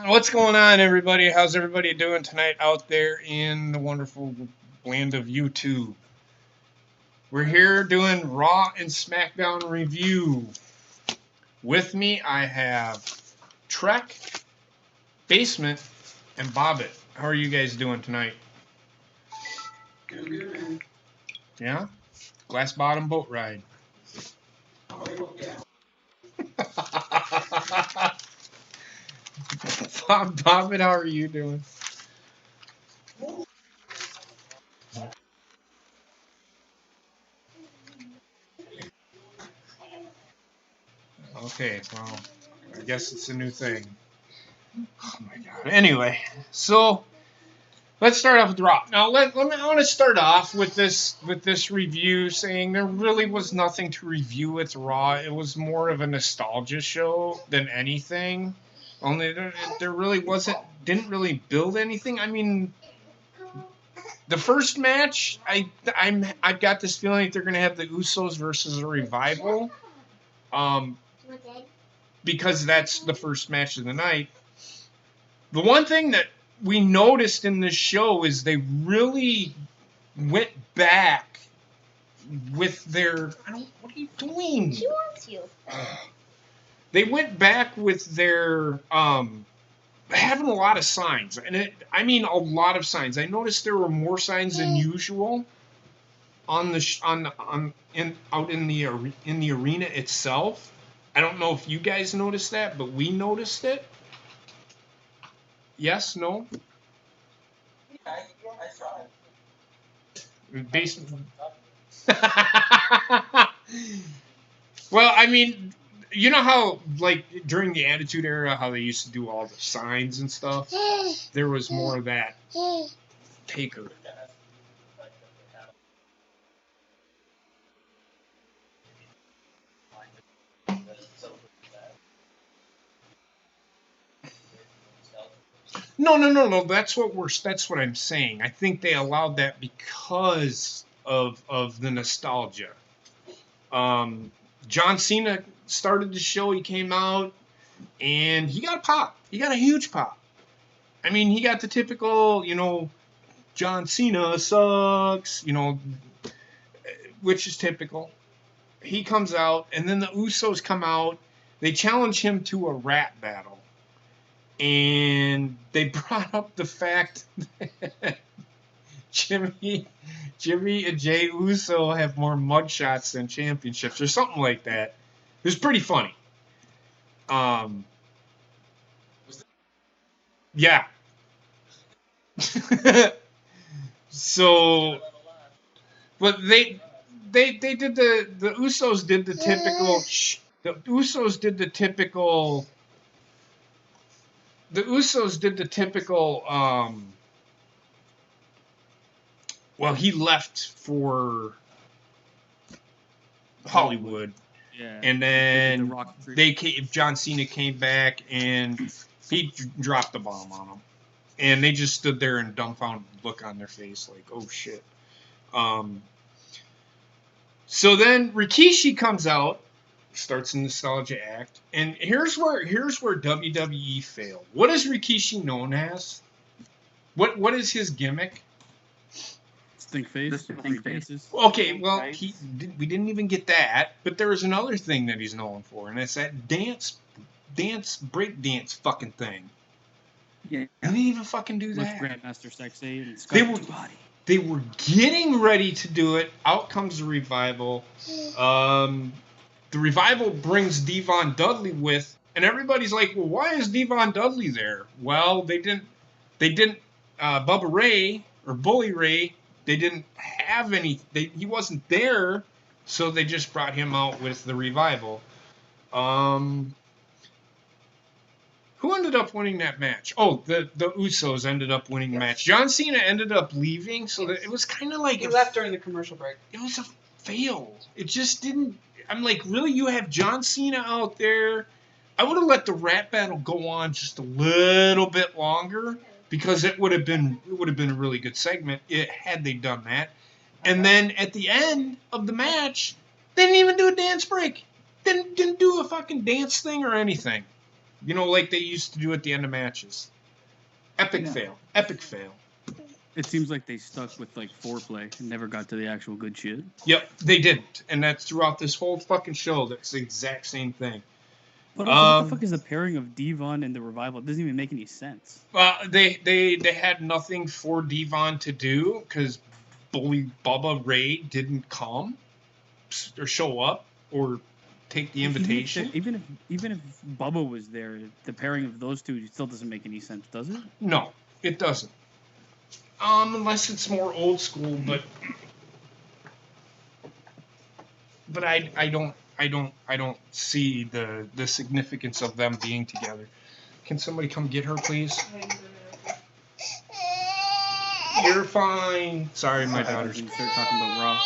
What's going on, everybody? How's everybody doing tonight out there in the wonderful land of YouTube? We're here doing Raw and SmackDown review. With me, I have Trek, Basement, and Bobbit. How are you guys doing tonight? Good. Yeah? Glass bottom boat ride. Bobbit, how are you doing? Okay, well, I guess it's a new thing. Oh my god. Anyway, so let's start off with Raw. Now, I want to start off with this review saying there really was nothing to review with Raw. It was more of a nostalgia show than anything. Only there really didn't really build anything. I mean, the first match, I've got this feeling that they're gonna have the Usos versus a Revival, um, because that's the first match of the night. The one thing that we noticed in this show is they really went back with their. What are you doing? She wants you. They went back with their having a lot of signs, and I mean a lot of signs. I noticed there were more signs than usual on the out in the arena itself. I don't know if you guys noticed that, but we noticed it. Yes, no. I saw it. Basically. Well, I mean, you know how, like, during the Attitude Era, how they used to do all the signs and stuff? There was more of that. Taker. No. That's what I'm saying. I think they allowed that because of the nostalgia. John Cena started the show. He came out and he got a pop. He got a huge pop. I mean, he got the typical, John Cena sucks, which is typical. He comes out, and then the Usos come out. They challenge him to a rap battle. And they brought up the fact that Jimmy and Jay Uso have more mugshots than championships or something like that. It was pretty funny. Yeah. So, but they did the Usos did the typical the Usos did the typical the Usos did the typical well, he left for Hollywood. Yeah. And then John Cena came back and he dropped the bomb on him. And they just stood there in dumbfounded look on their face like, oh shit. So then Rikishi comes out, starts a nostalgia act, and here's where WWE failed. What is Rikishi known as? What is his gimmick? Stink face. Okay, well, we didn't even get that, but there was another thing that he's known for, and it's that break dance fucking thing. Yeah. He didn't even fucking do that. With Grandmaster Sexay and They were getting ready to do it. Out comes the Revival. The Revival brings Devon Dudley with, and everybody's like, well, why is Devon Dudley there? Well, they didn't Bubba Ray or Bully Ray, they didn't have any, he wasn't there, so they just brought him out with the Revival. Who ended up winning that match? Oh, the Usos ended up winning the match. John Cena ended up leaving, so that it was kind of like... He left during the commercial break. It was a fail. It just didn't... I'm like, really? You have John Cena out there? I would have let the rap battle go on just a little bit longer, because it would have been a really good segment had they done that. And then at the end of the match, they didn't even do a dance break. Didn't do a fucking dance thing or anything. You know, like they used to do at the end of matches. Epic fail. Epic fail. It seems like they stuck with like foreplay and never got to the actual good shit. Yep, they didn't. And that's throughout this whole fucking show. That's the exact same thing. But also, what the fuck is the pairing of Devon and the Revival? It doesn't even make any sense. Well, they had nothing for Devon to do because Bully Bubba Ray didn't come or show up or take the invitation. Even if Bubba was there, the pairing of those two still doesn't make any sense, does it? No, it doesn't. Unless it's more old school, but I don't see the significance of them being together. Can somebody come get her, please? You're fine. Sorry, my daughter's. Start talking about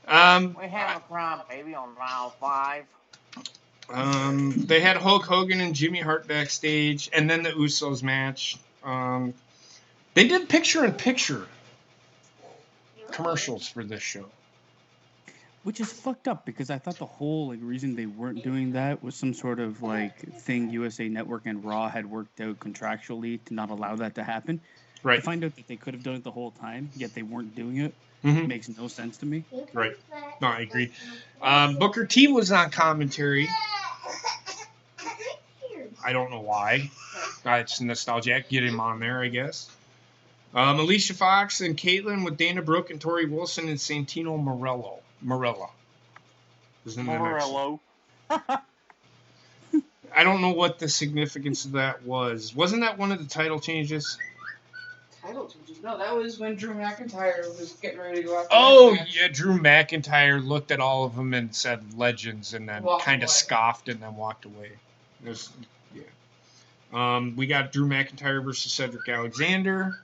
Raw. We have a crime, baby, on round 5. They had Hulk Hogan and Jimmy Hart backstage, and then the Usos match. They did picture-in-picture commercials for this show. Which is fucked up because I thought the whole reason they weren't doing that was some sort of thing USA Network and Raw had worked out contractually to not allow that to happen. Right. To find out that they could have done it the whole time, yet they weren't doing it, makes no sense to me. Right. No, I agree. Booker T was on commentary. I don't know why. It's nostalgic. Get him on there, I guess. Alicia Fox and Caitlyn with Dana Brooke and Tori Wilson and Santino Marella. Morello. I don't know what the significance of that was. Wasn't that one of the title changes? Title changes? No, that was when Drew McIntyre was getting ready to go out. Oh, yeah, Drew McIntyre looked at all of them and said legends and then kind of scoffed and then walked away. We got Drew McIntyre versus Cedric Alexander.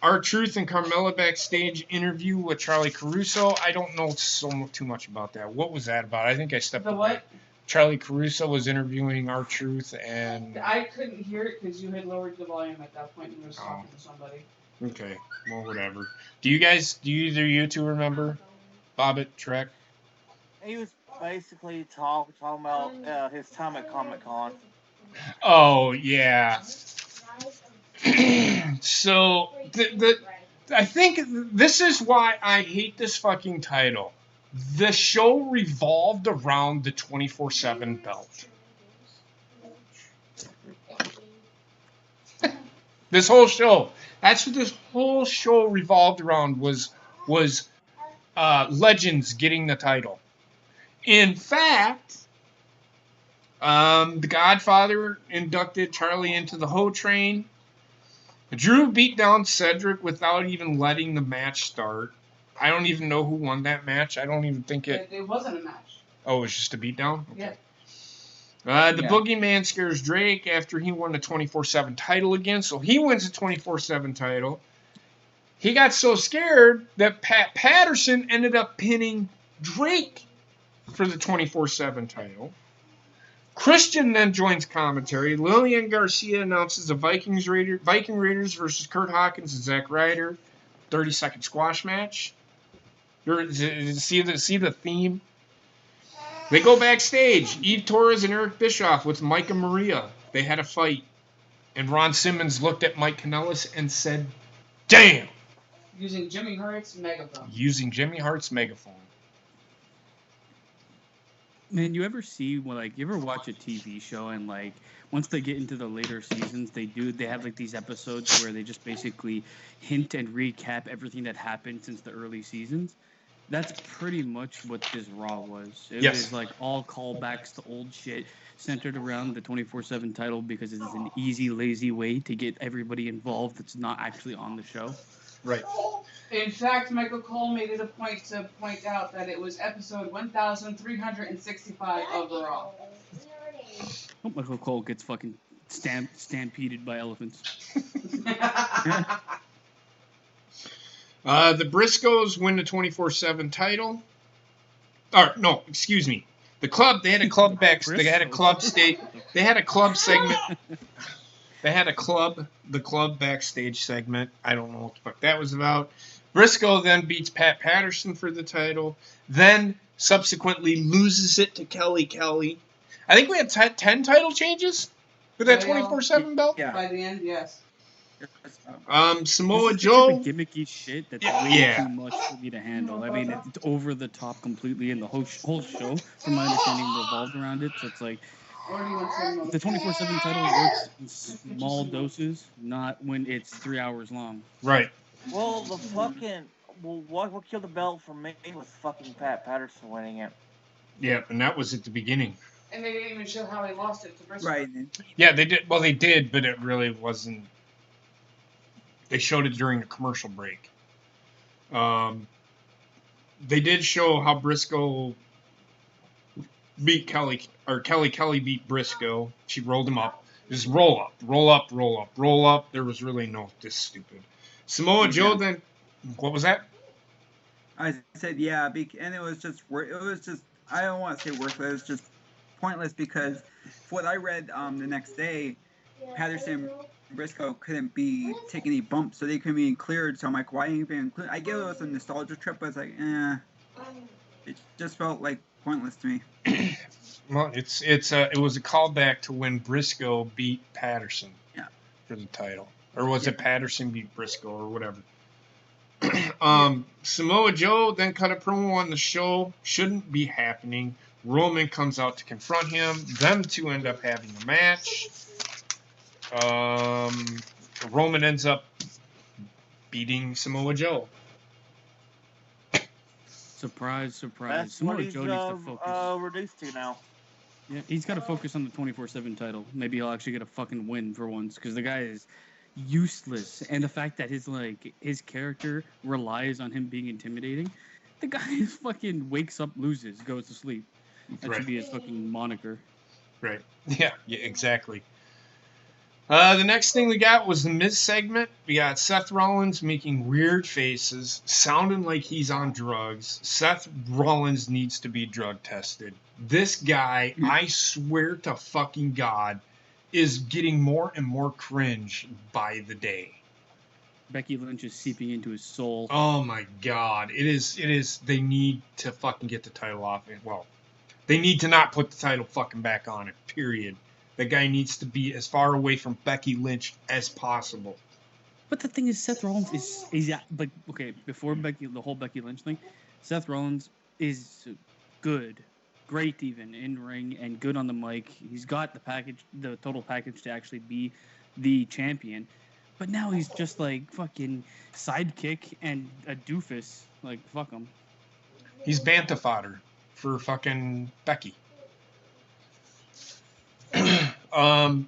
R-Truth and Carmella backstage interview with Charlie Caruso. I don't know too much about that. What was that about? I think I stepped away. What? Charlie Caruso was interviewing R-Truth and... I couldn't hear it because you had lowered the volume at that point and you were talking to somebody. Okay, well, whatever. Do either of you two remember Bobbit Trek? He was basically talking about his time at Comic-Con. Oh, yeah. So, I think this is why I hate this fucking title. The show revolved around the 24/7 belt. This whole show. That's what this whole show revolved around was Legends getting the title. In fact, the Godfather inducted Charlie into the Ho Train. Drew beat down Cedric without even letting the match start. I don't even know who won that match. I don't even think it... It wasn't a match. Oh, it was just a beatdown? Okay. Yeah. The Boogeyman scares Drake after he won the 24/7 title again. So he wins the 24/7 title. He got so scared that Pat Patterson ended up pinning Drake for the 24/7 title. Christian then joins commentary. Lillian Garcia announces the Viking Raiders versus Kurt Hawkins and Zack Ryder 30-second squash match. See the theme? They go backstage. Eve Torres and Eric Bischoff with Mike and Maria. They had a fight. And Ron Simmons looked at Mike Kanellis and said, "Damn!" Using Jimmy Hart's megaphone. Man, you ever watch a TV show and once they get into the later seasons, they have these episodes where they just basically hint and recap everything that happened since the early seasons. That's pretty much what this Raw was. It was all callbacks to old shit centered around the 24/7 title because it's an easy, lazy way to get everybody involved that's not actually on the show. Right. In fact, Michael Cole made it a point to point out that it was episode 1365 of the Raw. Oh, Michael Cole gets fucking stampeded by elephants. The Briscoes win the 24/7 title. Or no, excuse me. The club. They had a club They had a club state. They had a club segment. They had the club backstage segment. I don't know what the fuck that was about. Briscoe then beats Pat Patterson for the title. Then subsequently loses it to Kelly Kelly. I think we had 10 title changes with that 24/7 belt. Yeah. By the end, yes. Samoa This is the type Joe. of gimmicky shit that's Yeah. way Yeah. too much for me to handle. I mean, it's over the top completely, and the whole show, from my understanding, revolved around it. So it's like Or do you want to say more? the 24/7 title works in small doses, not when it's 3 hours long. Right. Well, what killed the belt for me was fucking Pat Patterson winning it. Yeah, and that was at the beginning. And they didn't even show how he lost it to Briscoe. Right. Yeah, they did. Well, they did, but it really wasn't. They showed it during the commercial break. They did show how Briscoe beat Kelly beat Briscoe. She rolled him up. Just roll up, roll up, roll up, roll up. There was really no this stupid. Samoa Joe then. What was that? I said, yeah, and it was just, I don't want to say worthless, it was just pointless because what I read the next day, Patterson and Briscoe couldn't be taking any bumps, so they couldn't be cleared, so I'm like, why ain't you being included? I get it was a nostalgia trip, but it's like, it just felt like pointless to me. Well, it was a callback to when Briscoe beat Patterson for the title. Or was it Patterson beat Briscoe or whatever? Samoa Joe then cut a promo on the show. Shouldn't be happening. Roman comes out to confront him. Them two end up having a match. Roman ends up beating Samoa Joe. Surprise, surprise. That's Samoa what he's Joe needs to focus. reduced to now. Yeah, he's got to focus on the 24/7 title. Maybe he'll actually get a fucking win for once, because the guy is useless, and the fact that his character relies on him being intimidating. The guy is fucking wakes up, loses, goes to sleep. That should be his fucking moniker. Right. Yeah, exactly. The next thing we got was the Miz segment. We got Seth Rollins making weird faces, sounding like he's on drugs. Seth Rollins needs to be drug tested. This guy, I swear to fucking God, is getting more and more cringe by the day. Becky Lynch is seeping into his soul. Oh my God. It is, they need to fucking get the title off. Well, they need to not put the title fucking back on it, period. The guy needs to be as far away from Becky Lynch as possible. But the thing is, Seth Rollins is like, okay, before the whole Becky Lynch thing, Seth Rollins is good, great even in ring and good on the mic. He's got the total package to actually be the champion. But now he's just like fucking sidekick and a doofus. Like, fuck him. He's banta fodder for fucking Becky.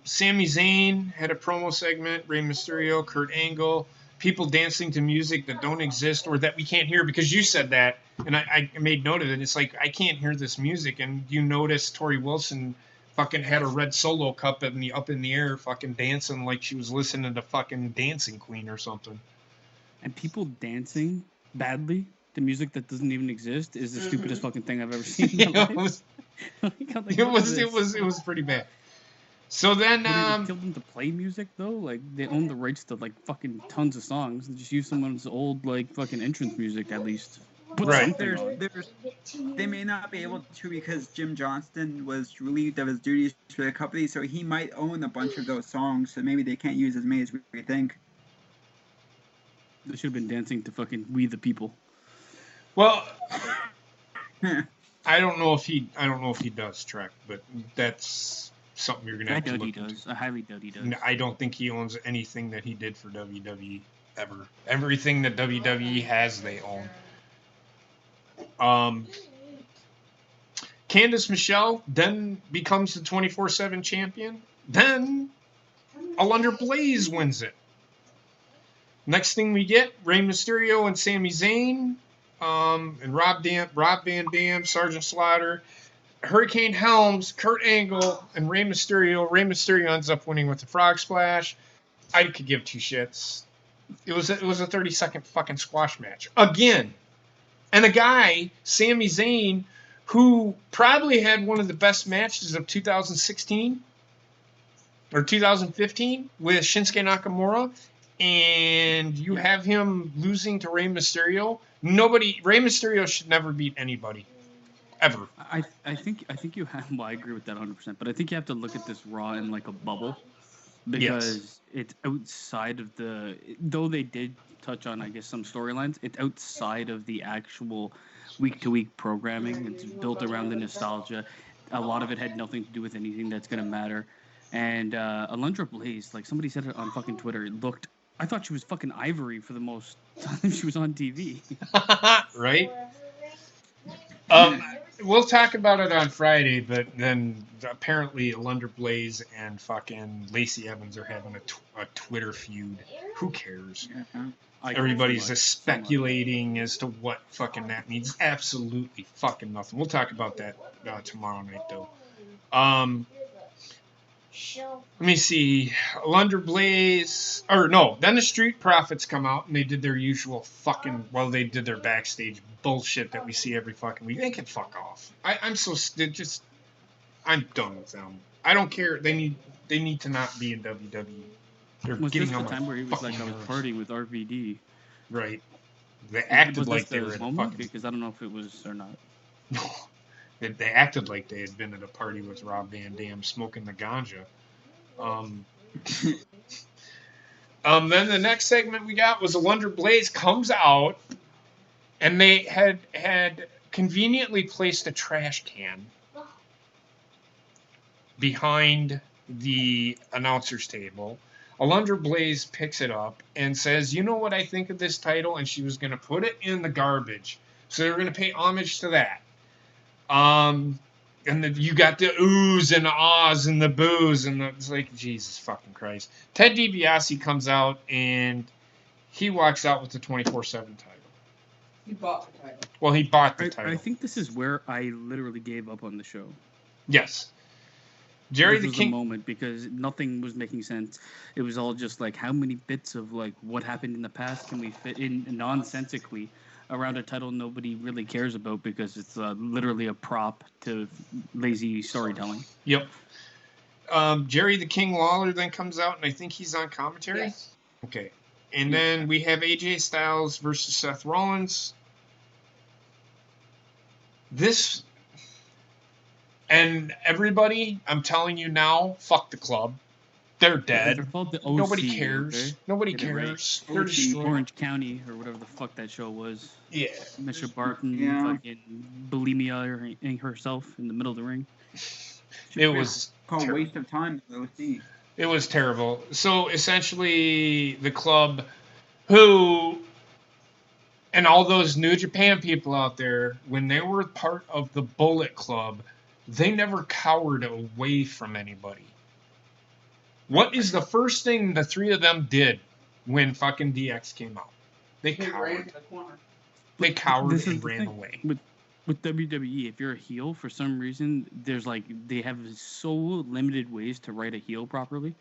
Sami Zayn had a promo segment. Rey Mysterio, Kurt Angle, people dancing to music that don't exist or that we can't hear, because you said that, and I made note of it. It's like, I can't hear this music, and you notice Tori Wilson fucking had a red Solo cup up in the air, fucking dancing like she was listening to fucking Dancing Queen or something. And people dancing badly to music that doesn't even exist is the stupidest fucking thing I've ever seen in my life. It was pretty bad. So then, they killed them to play music though. Like, they own the rights to like fucking tons of songs. Just use someone's old like fucking entrance music at least. Put something on. They may not be able to because Jim Johnston was relieved of his duties for the company, so he might own a bunch of those songs. So maybe they can't use as many as we think. They should have been dancing to fucking "We the People." Well, I don't know if he does, Trek, but that's something you're gonna have to look into. I doubt he does. I highly doubt he does. I don't think he owns anything that he did for WWE ever. Everything that WWE has, they own. Candice Michelle then becomes the 24/7 champion. Then Alundra Blaze wins it. Next thing we get, Rey Mysterio and Sami Zayn, and Rob Van Dam, Sergeant Slaughter, Hurricane Helms, Kurt Angle, and Rey Mysterio. Rey Mysterio ends up winning with the frog splash. I could give two shits. It was a 30-second fucking squash match again, and a guy, Sami Zayn, who probably had one of the best matches of 2016 or 2015 with Shinsuke Nakamura, and you have him losing to Rey Mysterio. Rey Mysterio should never beat anybody. ever. I think you have. Well, I agree with that 100%. But I think you have to look at this Raw in like a bubble because it's outside of the. Though they did touch on, I guess, some storylines, it's outside of the actual week-to-week programming. It's built around the nostalgia. A lot of it had nothing to do with anything that's gonna matter. And Alundra Blaze, like somebody said it on fucking Twitter, it looked. I thought she was fucking Ivory for the most time she was on TV. Right? We'll talk about it on Friday, but then apparently Alundra Blaze and fucking Lacey Evans are having a Twitter feud. Who cares? Everybody's just speculating as to what fucking that means. Absolutely fucking nothing. We'll talk about that tomorrow night, though. Let me see. Alundra Blaze, or no, then the Street Profits come out and they did their usual fucking, well, they did their backstage bullshit that we see every fucking week. They can fuck off. I'm done with them. I don't care. They need to not be in WWE. They're Was getting this the on my time where he was like, I was nerves. partying with RVD? Right. They acted Was like this they the were at a moment? fucking... Because I don't know if it was or not. No. They acted like they had been at a party with Rob Van Dam smoking the ganja. Then the next segment we got was Alundra Blaze comes out, and they had conveniently placed a trash can behind the announcer's table. Alundra Blaze picks it up and says, "You know what I think of this title?" And she was going to put it in the garbage. So they were going to pay homage to that. And you got the oohs and the ahs and the boos, and it's like, Jesus fucking Christ. Ted DiBiase comes out, and he walks out with the 24/7 title. He bought the title. Well, he bought the title. I think this is where I literally gave up on the show. Yes. Jerry this the was King... the moment because nothing was making sense. It was all just like, how many bits of like what happened in the past can we fit in nonsensically around a title nobody really cares about because it's literally a prop to lazy storytelling. Yep. Jerry the King Lawler then comes out, and I think he's on commentary? Yes. Okay. And then we have AJ Styles versus Seth Rollins. This... And everybody, I'm telling you now, fuck the club. They're dead. They're called the OC, Nobody cares. Okay? Nobody Get it right. cares. They're destroyed. Orange County or whatever the fuck that show was. Yeah. Mr. Barton fucking bulimia herself in the middle of the ring. It was called waste of time. It was terrible. So essentially, the club, who, and all those New Japan people out there, when they were part of the Bullet Club, they never cowered away from anybody. What is the first thing the three of them did when fucking DX came out? They cowered. They cowered and ran away. With WWE, if you're a heel, for some reason, there's like, they have so limited ways to write a heel properly.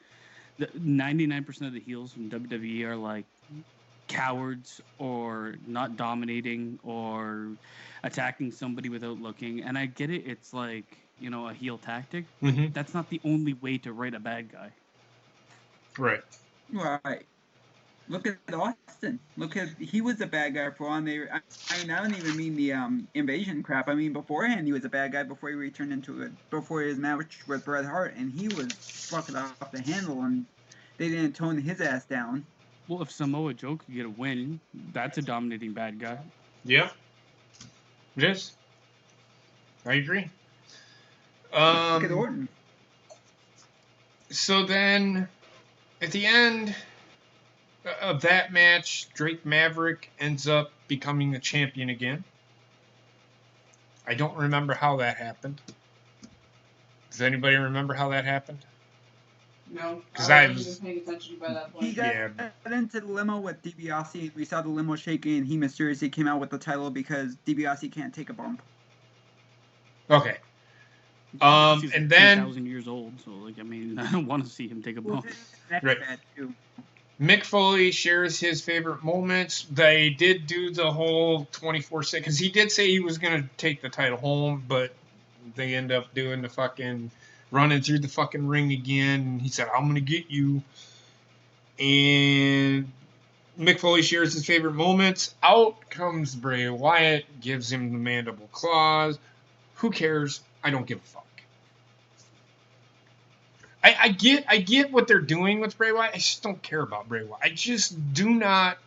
99% of the heels from WWE are like cowards or not dominating or attacking somebody without looking. And I get it. It's like, you know, a heel tactic. Mm-hmm. That's not the only way to write a bad guy. Right. Right. Look at Austin. He was a bad guy for on there. I mean, I don't even mean the invasion crap. I mean, beforehand, he was a bad guy before he returned into it. Before his match with Bret Hart, and he was fucking off the handle, and they didn't tone his ass down. Well, if Samoa Joe could get a win, that's a dominating bad guy. Yeah. It is. I agree. Look at Orton. So then, at the end of that match, Drake Maverick ends up becoming the champion again. I don't remember how that happened. Does anybody remember how that happened? No, because I wasn't even paying attention by that point. He got into the limo with DiBiase. We saw the limo shaking, and he mysteriously came out with the title because DiBiase can't take a bump. Okay. He's and then 10,000 years old, so like, I mean, I don't want to see him take a bump. Right. Mick Foley shares his favorite moments. They did do the whole 24/6 because he did say he was gonna take the title home, but they end up doing the fucking running through the fucking ring again. He said, "I'm gonna get you." And Mick Foley shares his favorite moments. Out comes Bray Wyatt, gives him the mandible claws. Who cares? I don't give a fuck. I get what they're doing with Bray Wyatt. I just don't care about Bray Wyatt. I just do not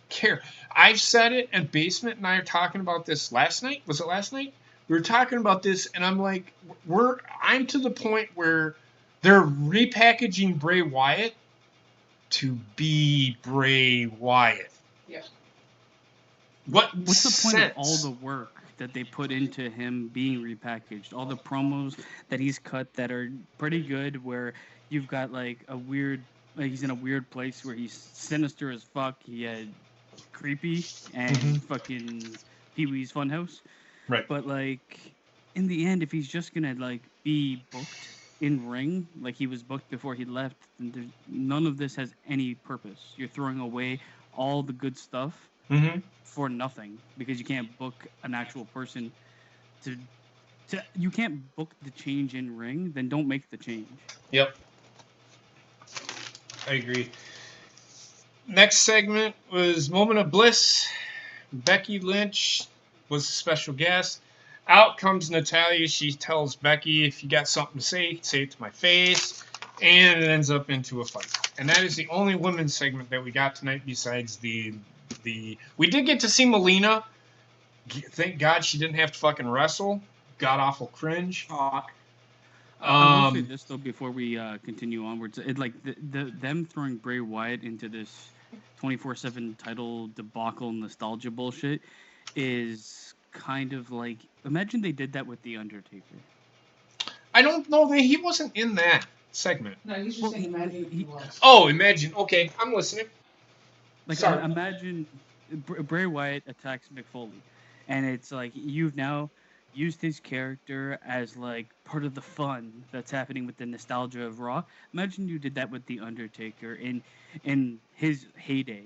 care. I've said it, and Basement and I are talking about this last night. Was it last night? We were talking about this, and I'm like, I'm to the point where they're repackaging Bray Wyatt to be Bray Wyatt. Yeah. What's the point of all the work that they put into him being repackaged? All the promos that he's cut that are pretty good, where you've got like a weird, he's in a weird place where he's sinister as fuck. He had creepy and fucking Pee-wee's Funhouse. Right. But like in the end, if he's just gonna like be booked in ring like he was booked before he left, then none of this has any purpose. You're throwing away all the good stuff for nothing because you can't book an actual person to you can't book the change in ring. Then don't make the change. Yep. I agree. Next segment was Moment of Bliss. Becky Lynch was a special guest. Out comes Natalya. She tells Becky, if you got something to say it to my face. And it ends up into a fight. And that is the only women's segment that we got tonight besides the we did get to see Melina. Thank God she didn't have to fucking wrestle. God awful cringe. I will say this though before we continue onwards. It like them throwing Bray Wyatt into this 24/7 title debacle nostalgia bullshit is kind of like, imagine they did that with The Undertaker. I don't know that he wasn't in that segment. No, he's just saying imagine if he was. Oh, imagine. Okay, I'm listening. Like, Sorry. Imagine Bray Wyatt attacks Mick Foley, and it's like you've now used his character as like part of the fun that's happening with the nostalgia of Raw. Imagine you did that with The Undertaker in his heyday.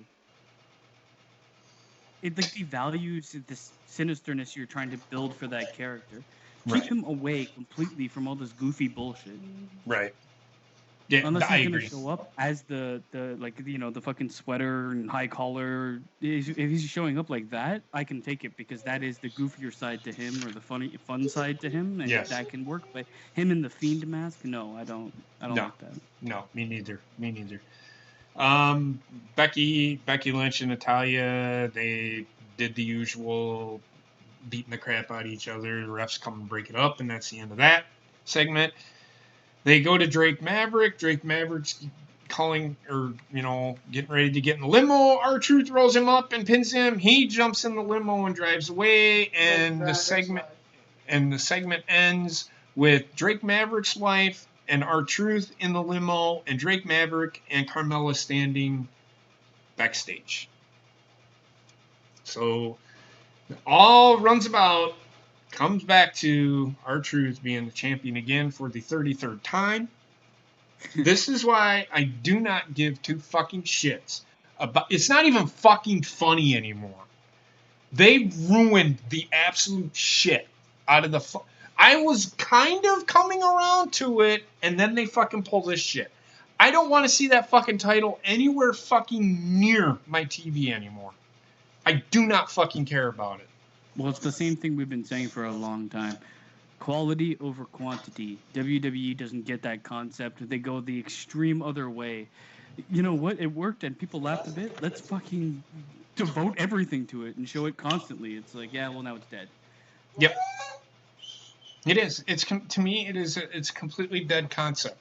It like devalues this sinisterness you're trying to build for that character. Keep him away completely from all this goofy bullshit. Right. Yeah, Unless I he's agree. gonna show up as the like the fucking sweater and high collar. If he's showing up like that, I can take it because that is the goofier side to him or the fun side to him, and that can work. But him in the Fiend mask, no, I don't like that. No, me neither. Becky Lynch and Natalya, they did the usual beating the crap out of each other. The refs come and break it up, and that's the end of that segment. They go to Drake Maverick. Drake Maverick's calling or getting ready to get in the limo. R-Truth throws him up and pins him. He jumps in the limo and drives away, and the segment ends with Drake Maverick's wife and R-Truth in the limo, and Drake Maverick and Carmella standing backstage. So all runs about comes back to R-Truth being the champion again for the 33rd time. This is why I do not give two fucking shits about. It's not even fucking funny anymore. They ruined the absolute shit out of the. I was kind of coming around to it, and then they fucking pull this shit. I don't want to see that fucking title anywhere fucking near my TV anymore. I do not fucking care about it. Well, it's the same thing we've been saying for a long time. Quality over quantity. WWE doesn't get that concept. They go the extreme other way. You know what? It worked and people laughed a bit. Let's fucking devote everything to it and show it constantly. It's like, yeah, well, now it's dead. Yep. It is. To me, it's a completely dead concept.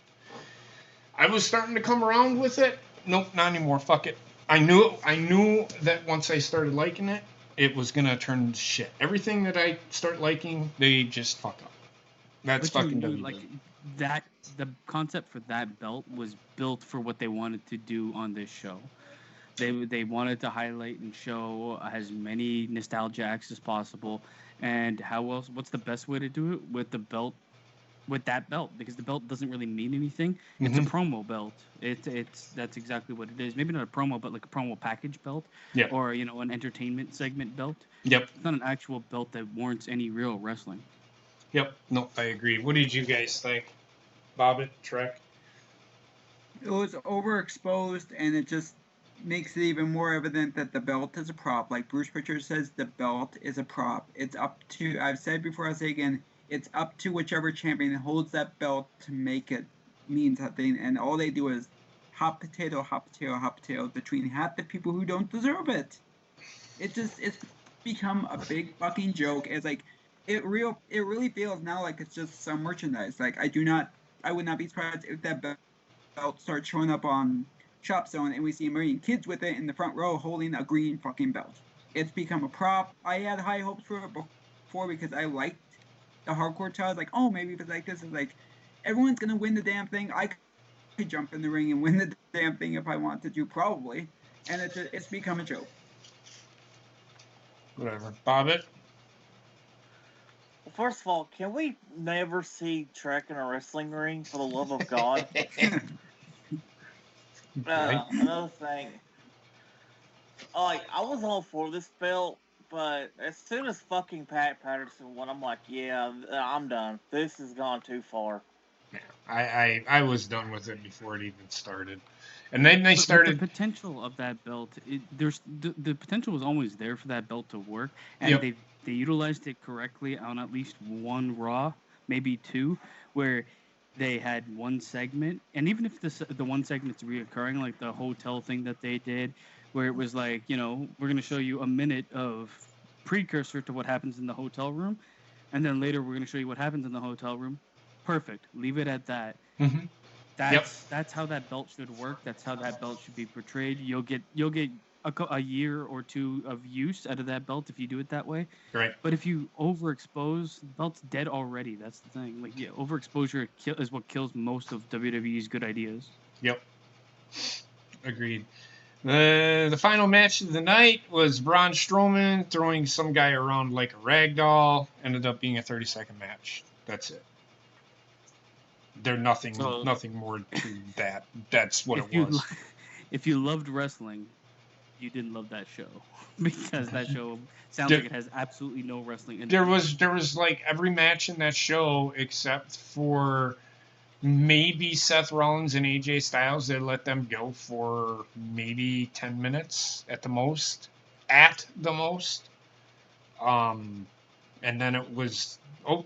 I was starting to come around with it. Nope, not anymore. Fuck it. I knew that once I started liking it, it was gonna turn to shit. Everything that I start liking, they just fuck up. That's fucking WWE. Like that, the concept for that belt was built for what they wanted to do on this show. They wanted to highlight and show as many nostalgia acts as possible, and how else? What's the best way to do it with the belt? With that belt, because the belt doesn't really mean anything. It's a promo belt. That's exactly what it is. Maybe not a promo, but like a promo package belt, or an entertainment segment belt. Yep. It's not an actual belt that warrants any real wrestling. Yep. No, I agree. What did you guys think, Bobbit, Trek? It was overexposed, and it just makes it even more evident that the belt is a prop. Like Bruce Pritchard says, the belt is a prop. It's up to, I've said before, I'll say again, It's up to whichever champion holds that belt to make it mean something, and all they do is hot potato, hot potato, hot potato between half the people who don't deserve it. It's become a big fucking joke. It's like it really feels now like it's just some merchandise. Like I would not be surprised if that belt starts showing up on Shop Zone and we see a million kids with it in the front row holding a green fucking belt. It's become a prop. I had high hopes for it before because I liked the hardcore child. Like, oh, maybe if it's like this, it's like everyone's gonna win the damn thing. I could jump in the ring and win the damn thing if I wanted to, probably. And it's become a joke. Whatever. Bobbit? Well, first of all, can we never see Trek in a wrestling ring, for the love of God? Another thing. I was all for this belt, but as soon as fucking Pat Patterson won, I'm like, yeah, I'm done. This has gone too far. Yeah, I was done with it before it even started. And then they started... the potential of that belt, the potential was always there for that belt to work, and Yep. they utilized it correctly on at least one Raw, maybe two, where they had one segment, and even if the one segment's reoccurring, like the hotel thing that they did, where it was like, you know, we're going to show you a minute of precursor to what happens in the hotel room, and then later we're going to show you what happens in the hotel room. Perfect. Leave it at that. Mhm. That's how that belt should work. That's how that belt should be portrayed. You'll get a year or two of use out of that belt if you do it that way. Right. But if you overexpose, the belt's dead already. That's the thing. Like, yeah, overexposure is what kills most of WWE's good ideas. Yep. Agreed. The final match of the night was Braun Strowman throwing some guy around like a rag doll. Ended up being a 30-second match. That's it. There's nothing more to that. That's what it was. If you loved wrestling, you didn't love that show, because that show sounds like it has absolutely no wrestling in it. There was like every match in that show except for maybe Seth Rollins and AJ Styles. They let them go for maybe 10 minutes at the most. And then it was,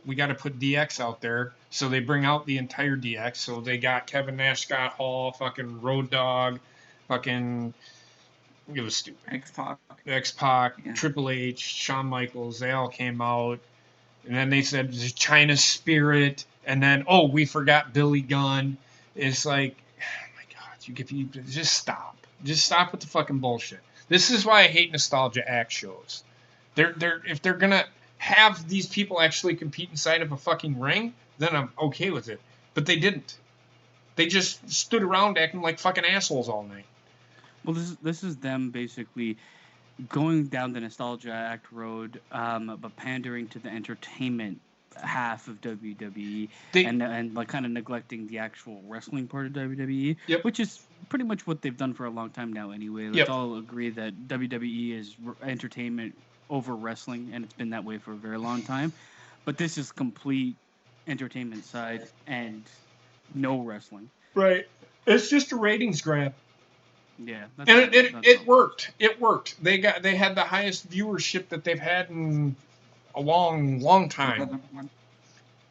we got to put DX out there. So they bring out the entire DX. So they got Kevin Nash, Scott Hall, fucking Road Dogg, fucking, it was stupid. X-Pac, Yeah. Triple H, Shawn Michaels, they all came out. And then they said China Spirit. And then, we forgot Billy Gunn. It's like, oh my God, you just stop. Just stop with the fucking bullshit. This is why I hate Nostalgia Act shows. If they're gonna have these people actually compete inside of a fucking ring, then I'm okay with it. But they didn't. They just stood around acting like fucking assholes all night. Well, this is them basically going down the Nostalgia Act road, but pandering to the entertainment half of WWE, and like kind of neglecting the actual wrestling part of WWE, which is pretty much what they've done for a long time now anyway. Let's all agree that WWE is entertainment over wrestling, and it's been that way for a very long time. But this is complete entertainment side and no wrestling. Right. It's just a ratings grab. Yeah. And it worked. It worked. They had the highest viewership that they've had in a long, long time.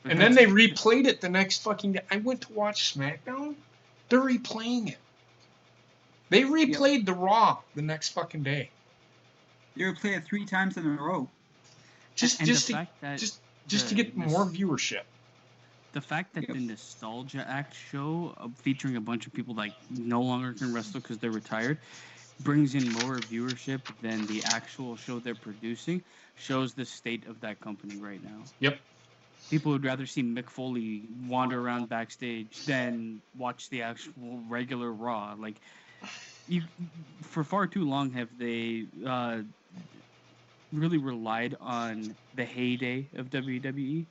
And then they replayed it the next fucking day. I went to watch SmackDown. They're replaying it. They replayed the Raw the next fucking day. They replayed it 3 times in a row. Just to get more viewership. The fact that the Nostalgia Act show, featuring a bunch of people that no longer can wrestle because they're retired, brings in more viewership than the actual show they're producing, shows the state of that company right now. Yep. People would rather see Mick Foley wander around backstage than watch the actual regular Raw. Like, for far too long have they really relied on the heyday of WWE.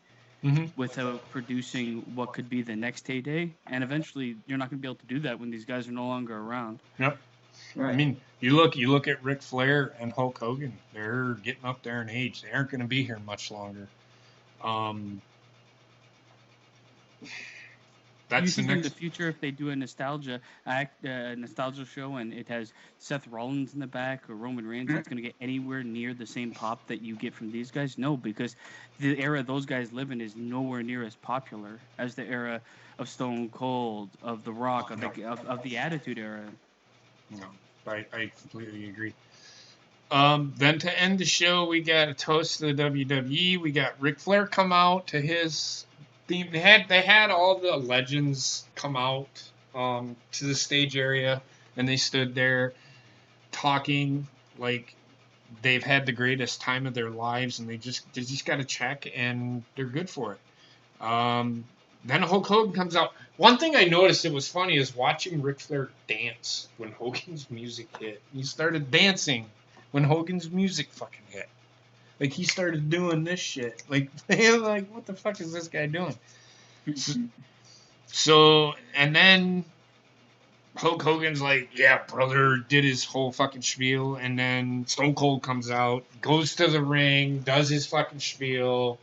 Mm-hmm. Without producing what could be the next heyday, and eventually you're not going to be able to do that when these guys are no longer around. Yep. Right. I mean, you look at Ric Flair and Hulk Hogan. They're getting up there in age. They aren't going to be here much longer. Do you That's the think in next. the future, if they do a nostalgia show and it has Seth Rollins in the back or Roman Reigns, that's going to get anywhere near the same pop that you get from these guys? No, because the era those guys live in is nowhere near as popular as the era of Stone Cold, of The Rock, of the Attitude Era. No, I completely agree. Then to end the show, we got a toast to the WWE. We got Ric Flair come out to his theme. They had all the legends come out to the stage area, and they stood there talking like they've had the greatest time of their lives, and they just got a check, and they're good for it. Then Hulk Hogan comes out. One thing I noticed it was funny is watching Ric Flair dance when Hogan's music hit. He started dancing when Hogan's music fucking hit. Like he started doing this shit. Like what the fuck is this guy doing? So and then Hulk Hogan's like, yeah, brother, did his whole fucking spiel, and then Stone Cold comes out, goes to the ring, does his fucking spiel,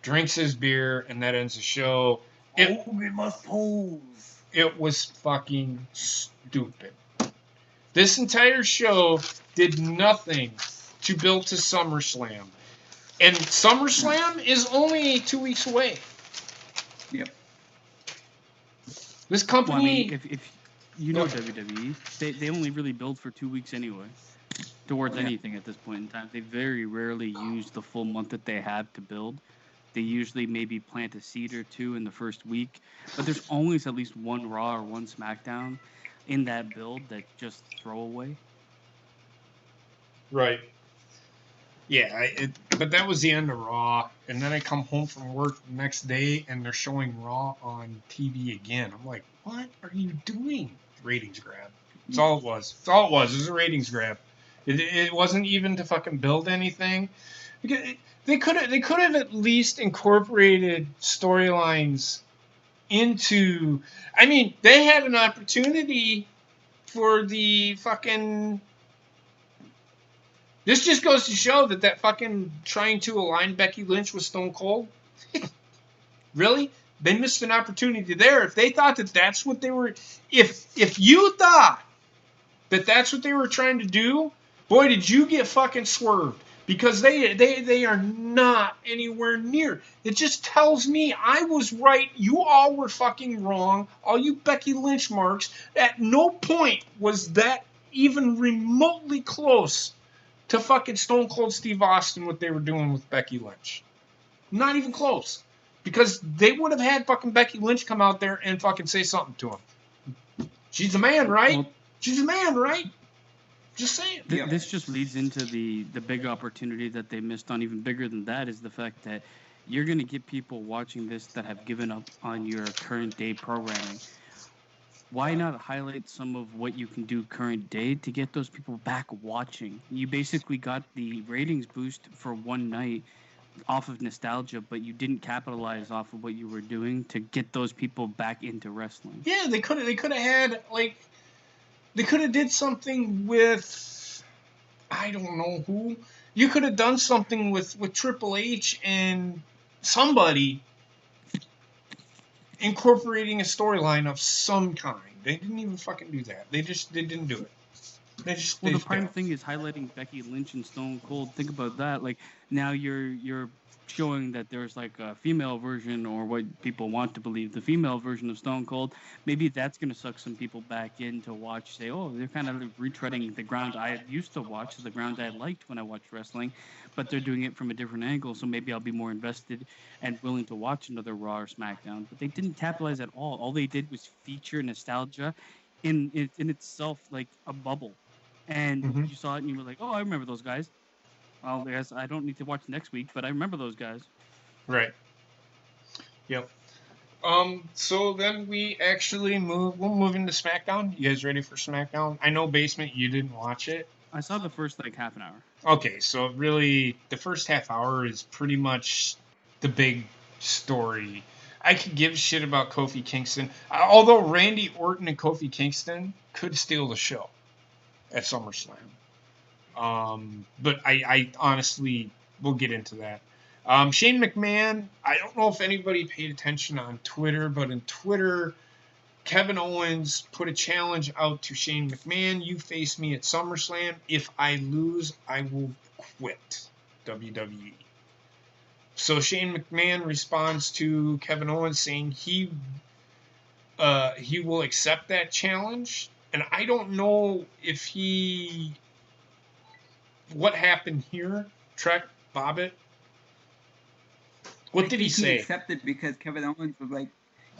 drinks his beer, and that ends the show. Hogan must pose. It was fucking stupid. This entire show did nothing to build to SummerSlam. And SummerSlam is only 2 weeks away. Yep. This company... Well, I mean, if you know WWE, they only really build for 2 weeks anyway. Towards anything at this point in time. They very rarely use the full month that they have to build. They usually maybe plant a seed or two in the first week. But there's always at least one Raw or one SmackDown in that build that just throwaway. Right. Yeah, but that was the end of Raw. And then I come home from work the next day, and they're showing Raw on TV again. I'm like, what are you doing? Ratings grab. That's all it was. That's all it was. It was a ratings grab. It wasn't even to fucking build anything. They could have at least incorporated storylines into. I mean, they had an opportunity for the fucking. This just goes to show that fucking trying to align Becky Lynch with Stone Cold. Really? They missed an opportunity there. If they thought that that's what they were, if you thought that that's what they were trying to do, boy, did you get fucking swerved. Because they are not anywhere near. It just tells me I was right. You all were fucking wrong. All you Becky Lynch marks. At no point was that even remotely close to fucking Stone Cold Steve Austin what they were doing with Becky Lynch. Not even close. Because they would have had fucking Becky Lynch come out there and fucking say something to him. She's a man, right? Well, She's a man, right? Just saying. This just leads into the big opportunity that they missed on. Even bigger than that is the fact that you're going to get people watching this that have given up on your current day programming. Why not highlight some of what you can do current day to get those people back watching? You basically got the ratings boost for one night off of nostalgia, but you didn't capitalize off of what you were doing to get those people back into wrestling. Yeah, they could have had like. They could have did something with, I don't know who. You could have done something with Triple H and somebody incorporating a storyline of some kind. They didn't even fucking do that. They didn't do it. The prime thing is highlighting Becky Lynch and Stone Cold. Think about that. Like now you're showing that there's like a female version, or what people want to believe, the female version of Stone Cold. Maybe that's going to suck some people back in to watch, say, oh, they're kind of retreading the ground I used to watch, the ground I liked when I watched wrestling, but they're doing it from a different angle, so maybe I'll be more invested and willing to watch another Raw or SmackDown. But they didn't capitalize at all. All they did was feature nostalgia in itself, like a bubble. And you saw it and you were like, oh, I remember those guys. Well, I guess I don't need to watch next week, but I remember those guys. Right. Yep. So then we actually we'll move into SmackDown. You guys ready for SmackDown? I know, Basement, you didn't watch it. I saw the first half an hour. Okay, so really the first half hour is pretty much the big story. I could give shit about Kofi Kingston, although Randy Orton and Kofi Kingston could steal the show at SummerSlam. But I honestly will get into that. Shane McMahon, I don't know if anybody paid attention on Twitter, but in Twitter, Kevin Owens put a challenge out to Shane McMahon. You face me at SummerSlam. If I lose, I will quit WWE. So Shane McMahon responds to Kevin Owens saying he will accept that challenge. And I don't know if what happened here, Trek, Bobbitt? What did he say? He accepted because Kevin Owens was like,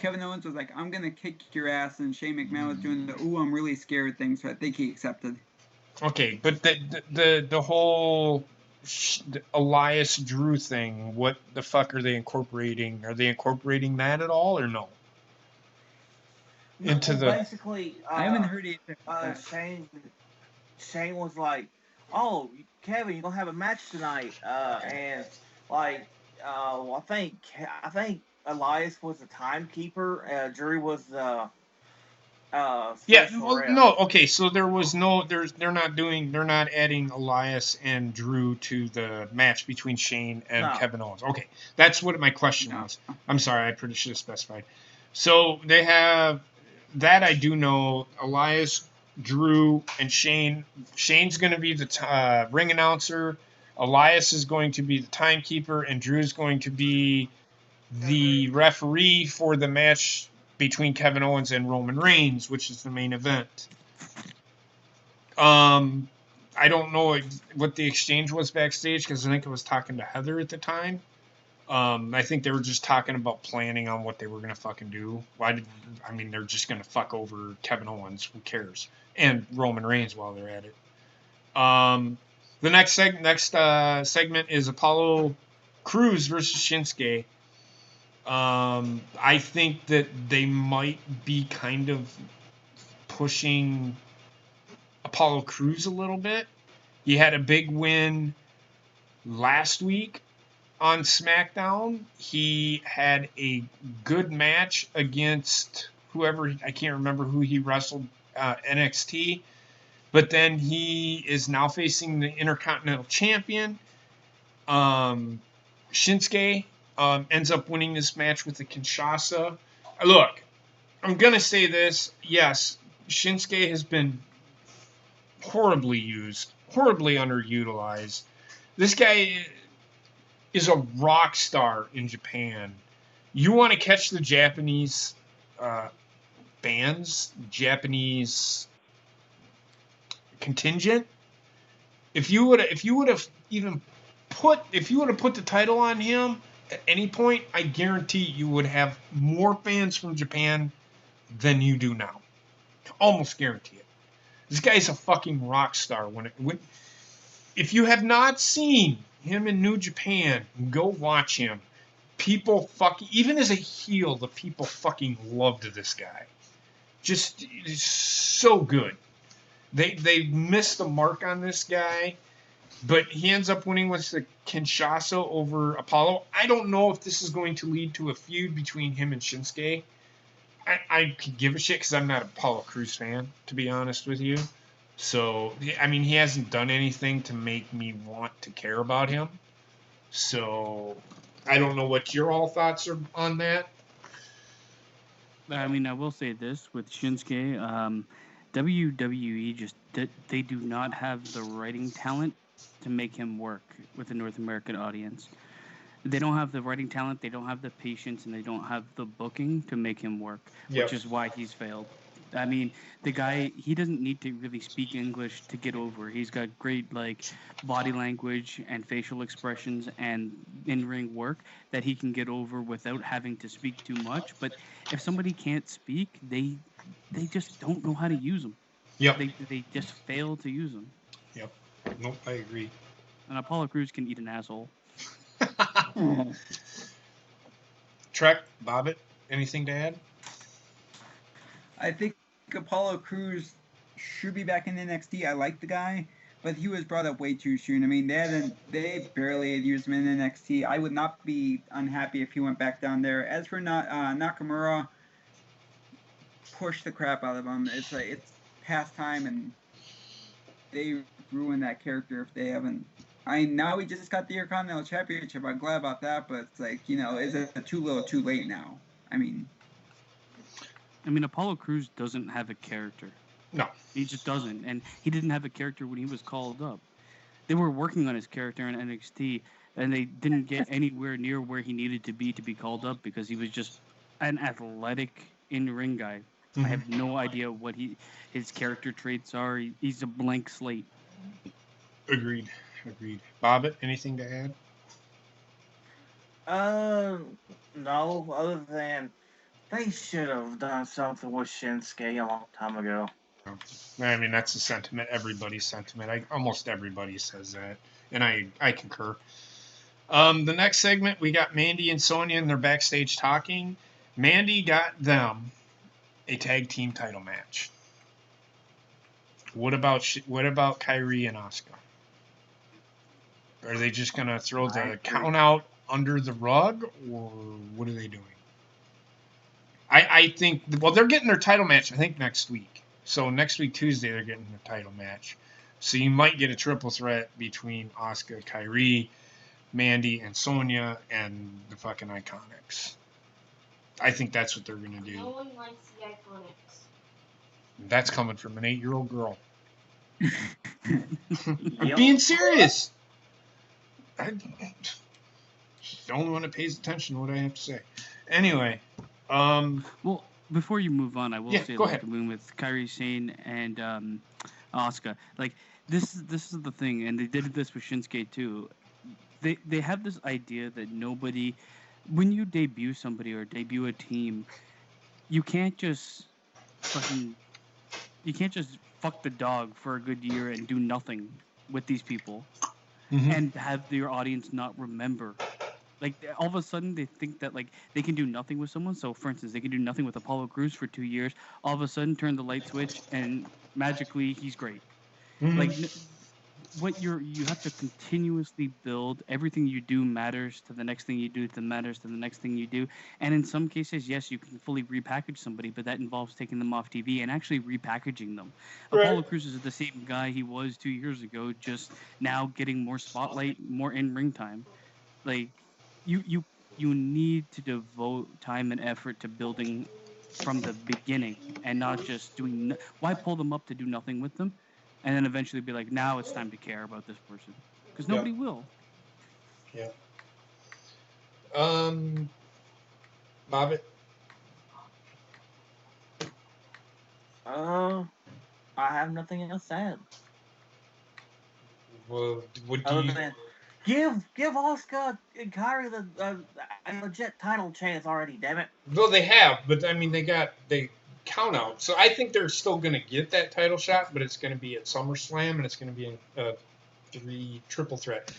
I'm going to kick your ass. And Shane McMahon was doing the, ooh, I'm really scared thing. So I think he accepted. Okay, but the whole Elias Drew thing, what the fuck are they incorporating? Are they incorporating that at all or no? Into the basically, I haven't heard anything. Shane was like, "Oh, Kevin, you're gonna have a match tonight," and like, I think Elias was the timekeeper. Drew was the special rep. No, okay, so they're not adding Elias and Drew to the match between Shane and Kevin Owens. Okay, that's what my question was. I'm sorry, I pretty should have specified. So they have that, I do know. Elias, Drew, and Shane. Shane's going to be the ring announcer. Elias is going to be the timekeeper, and Drew is going to be the referee for the match between Kevin Owens and Roman Reigns, which is the main event. I don't know what the exchange was backstage because I think I was talking to Heather at the time. I think they were just talking about planning on what they were going to fucking do. They're just going to fuck over Kevin Owens. Who cares? And Roman Reigns while they're at it. The next segment is Apollo Crews versus Shinsuke. I think that they might be kind of pushing Apollo Crews a little bit. He had a big win last week on SmackDown. He had a good match against whoever, I can't remember who he wrestled NXT. But then he is now facing the Intercontinental Champion. Shinsuke ends up winning this match with the Kinshasa. Look, I'm going to say this. Yes, Shinsuke has been horribly used, horribly underutilized. This guy is a rock star in Japan. You want to catch the Japanese bands, Japanese contingent? If you would have put the title on him at any point, I guarantee you would have more fans from Japan than you do now. Almost guarantee it. This guy's a fucking rock star. If you have not seen him in New Japan, go watch him. People even as a heel, the people fucking loved this guy. Just so good. They missed the mark on this guy, but he ends up winning with the Kinshasa over Apollo. I don't know if this is going to lead to a feud between him and Shinsuke. I could give a shit because I'm not a Apollo Crews fan, to be honest with you. So, he hasn't done anything to make me want to care about him. So, I don't know what your all thoughts are on that. I will say this with Shinsuke. WWE they do not have the writing talent to make him work with the North American audience. They don't have the writing talent, they don't have the patience, and they don't have the booking to make him work, which is why he's failed. The guy, he doesn't need to really speak English to get over. He's got great body language and facial expressions and in-ring work that he can get over without having to speak too much. But if somebody can't speak, they just don't know how to use them. Yep. They just fail to use them. Yep. Nope, I agree. And Apollo Crews can eat an asshole. Trek, Bobbitt, anything to add? I think Apollo Crews should be back in NXT. I like the guy, but he was brought up way too soon. They barely had used him in NXT. I would not be unhappy if he went back down there. As for Nakamura, push the crap out of him. It's past time, and they ruined that character if they haven't. Now we just got the Intercontinental Championship. I'm glad about that, but it's is it too little, too late now? I mean, Apollo Crews doesn't have a character. No. He just doesn't. And he didn't have a character when he was called up. They were working on his character in NXT, and they didn't get anywhere near where he needed to be called up because he was just an athletic in-ring guy. I have no idea what his character traits are. He's a blank slate. Agreed. Bobbit, anything to add? No, other than they should have done something with Shinsuke a long time ago. I mean, that's the sentiment, everybody's sentiment. Almost everybody says that, and I concur. The next segment, we got Mandy and Sonya, and they're backstage talking. Mandy got them a tag team title match. What about Kyrie and Asuka? Are they just gonna throw the count out under the rug, or what are they doing? I think, well, they're getting their title match, I think, next week. So next week, Tuesday, they're getting their title match. So you might get a triple threat between Asuka, Kyrie, Mandy, and Sonya, and the fucking Iconics. I think that's what they're going to do. No one likes the Iconics. That's coming from an 8-year-old girl. I'm Yep. being serious. She's the only one that pays attention to what I have to say. Anyway, Well, before you move on, I will say, go like, ahead. I mean, with Kairi Sane and Asuka, like, this is the thing, and they did this with Shinsuke too. They have this idea that nobody, when you debut somebody or debut a team, you can't just fuck the dog for a good year and do nothing with these people and have your audience not remember. Like, all of a sudden, they think that, like, they can do nothing with someone. So, for instance, they can do nothing with Apollo Crews for 2 years. All of a sudden, turn the light switch, and magically, he's great. Like, what you have to continuously build. Everything you do matters to the next thing you do. That matters to the next thing you do. And in some cases, yes, you can fully repackage somebody, but that involves taking them off TV and actually repackaging them. Right. Apollo Crews is the same guy he was 2 years ago, just now getting more spotlight, more in-ring time. Like, you need to devote time and effort to building from the beginning and not just doing. Why pull them up to do nothing with them, and then eventually be like, now it's time to care about this person, because nobody will. Yeah. Bobbit. I have nothing else to add. Well, what do Other you? than give Asuka and Kyrie the a legit title chance already, damn it. Well, they have, but I mean, they count out. So I think they're still going to get that title shot, but it's going to be at SummerSlam, and it's going to be a 3 triple threat.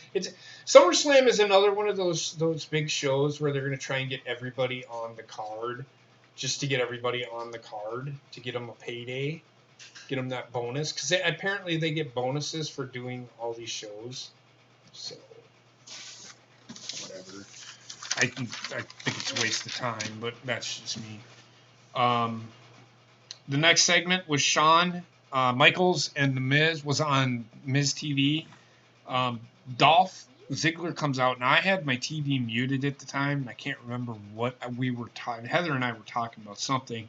SummerSlam is another one of those big shows where they're going to try and get everybody on the card, just to get everybody on the card to get them a payday, get them that bonus, because apparently they get bonuses for doing all these shows. So whatever. I think it's a waste of time, but that's just me. The next segment was Shawn Michaels and The Miz was on Miz TV. Dolph Ziggler comes out, and I had my TV muted at the time, and I can't remember what we were talking. Heather and I were talking about something,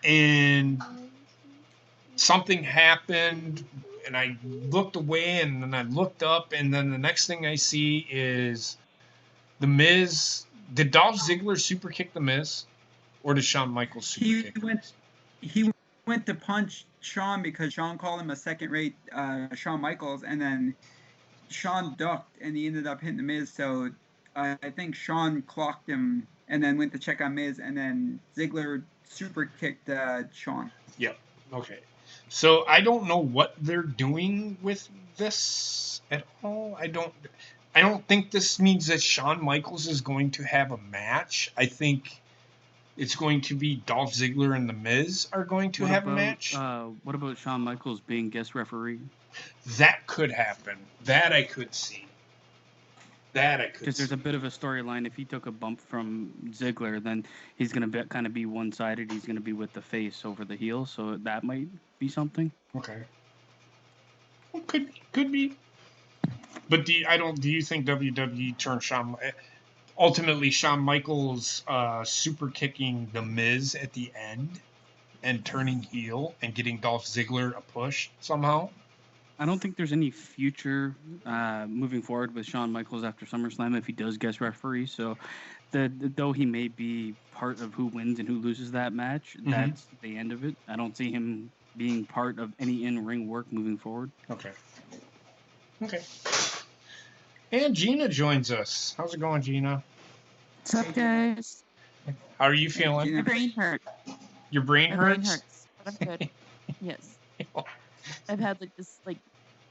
and something happened, and I looked away, and then I looked up, and then the next thing I see is The Miz. Did Dolph Ziggler super kick The Miz, or did Shawn Michaels super kick The Miz? He went to punch Shawn because Shawn called him a second-rate Shawn Michaels, and then Shawn ducked, and he ended up hitting The Miz. So I think Shawn clocked him and then went to check on Miz, and then Ziggler super kicked Shawn. Yep. Okay. So I don't know what they're doing with this at all. I don't think this means that Shawn Michaels is going to have a match. I think it's going to be Dolph Ziggler and The Miz are going to have a match. What about Shawn Michaels being guest referee? That could happen. That I could see. Because there's a bit of a storyline. If he took a bump from Ziggler, then he's going to kind of be one-sided. He's going to be with the face over the heel, so that might be something. Okay. Well, could be. But do you think WWE turned Shawn? ultimately Shawn Michaels super kicking The Miz at the end and turning heel and getting Dolph Ziggler a push somehow. I don't think there's any future moving forward with Shawn Michaels after SummerSlam if he does guest referee. So, though he may be part of who wins and who loses that match, that's the end of it. I don't see him being part of any in-ring work moving forward. Okay. And Gina joins us. How's it going, Gina? What's up, guys? How are you feeling? My brain hurts. Your brain My hurts? brain hurts, but I'm good. Yes. I've had like this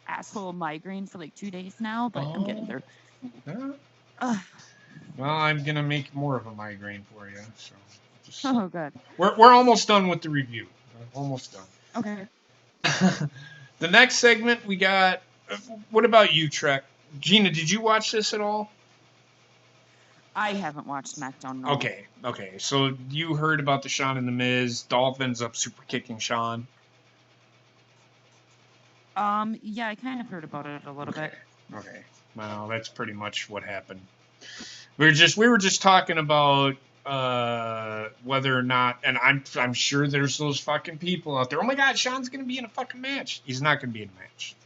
asshole migraine for 2 days now, but I'm getting there. Well, I'm gonna make more of a migraine for you. So Oh god. we're almost done with the review. We're almost done. Okay. The next segment we got. What about you, Trek? Gina, did you watch this at all? I haven't watched SmackDown. No. Okay. So you heard about the Shawn and the Miz. Dolph ends up super kicking Shawn. Yeah, I kind of heard about it a little bit. Okay. Well, that's pretty much what happened. We were just talking about whether or not, and I'm sure there's those fucking people out there. Oh my God, Shawn's gonna be in a fucking match. He's not gonna be in a match.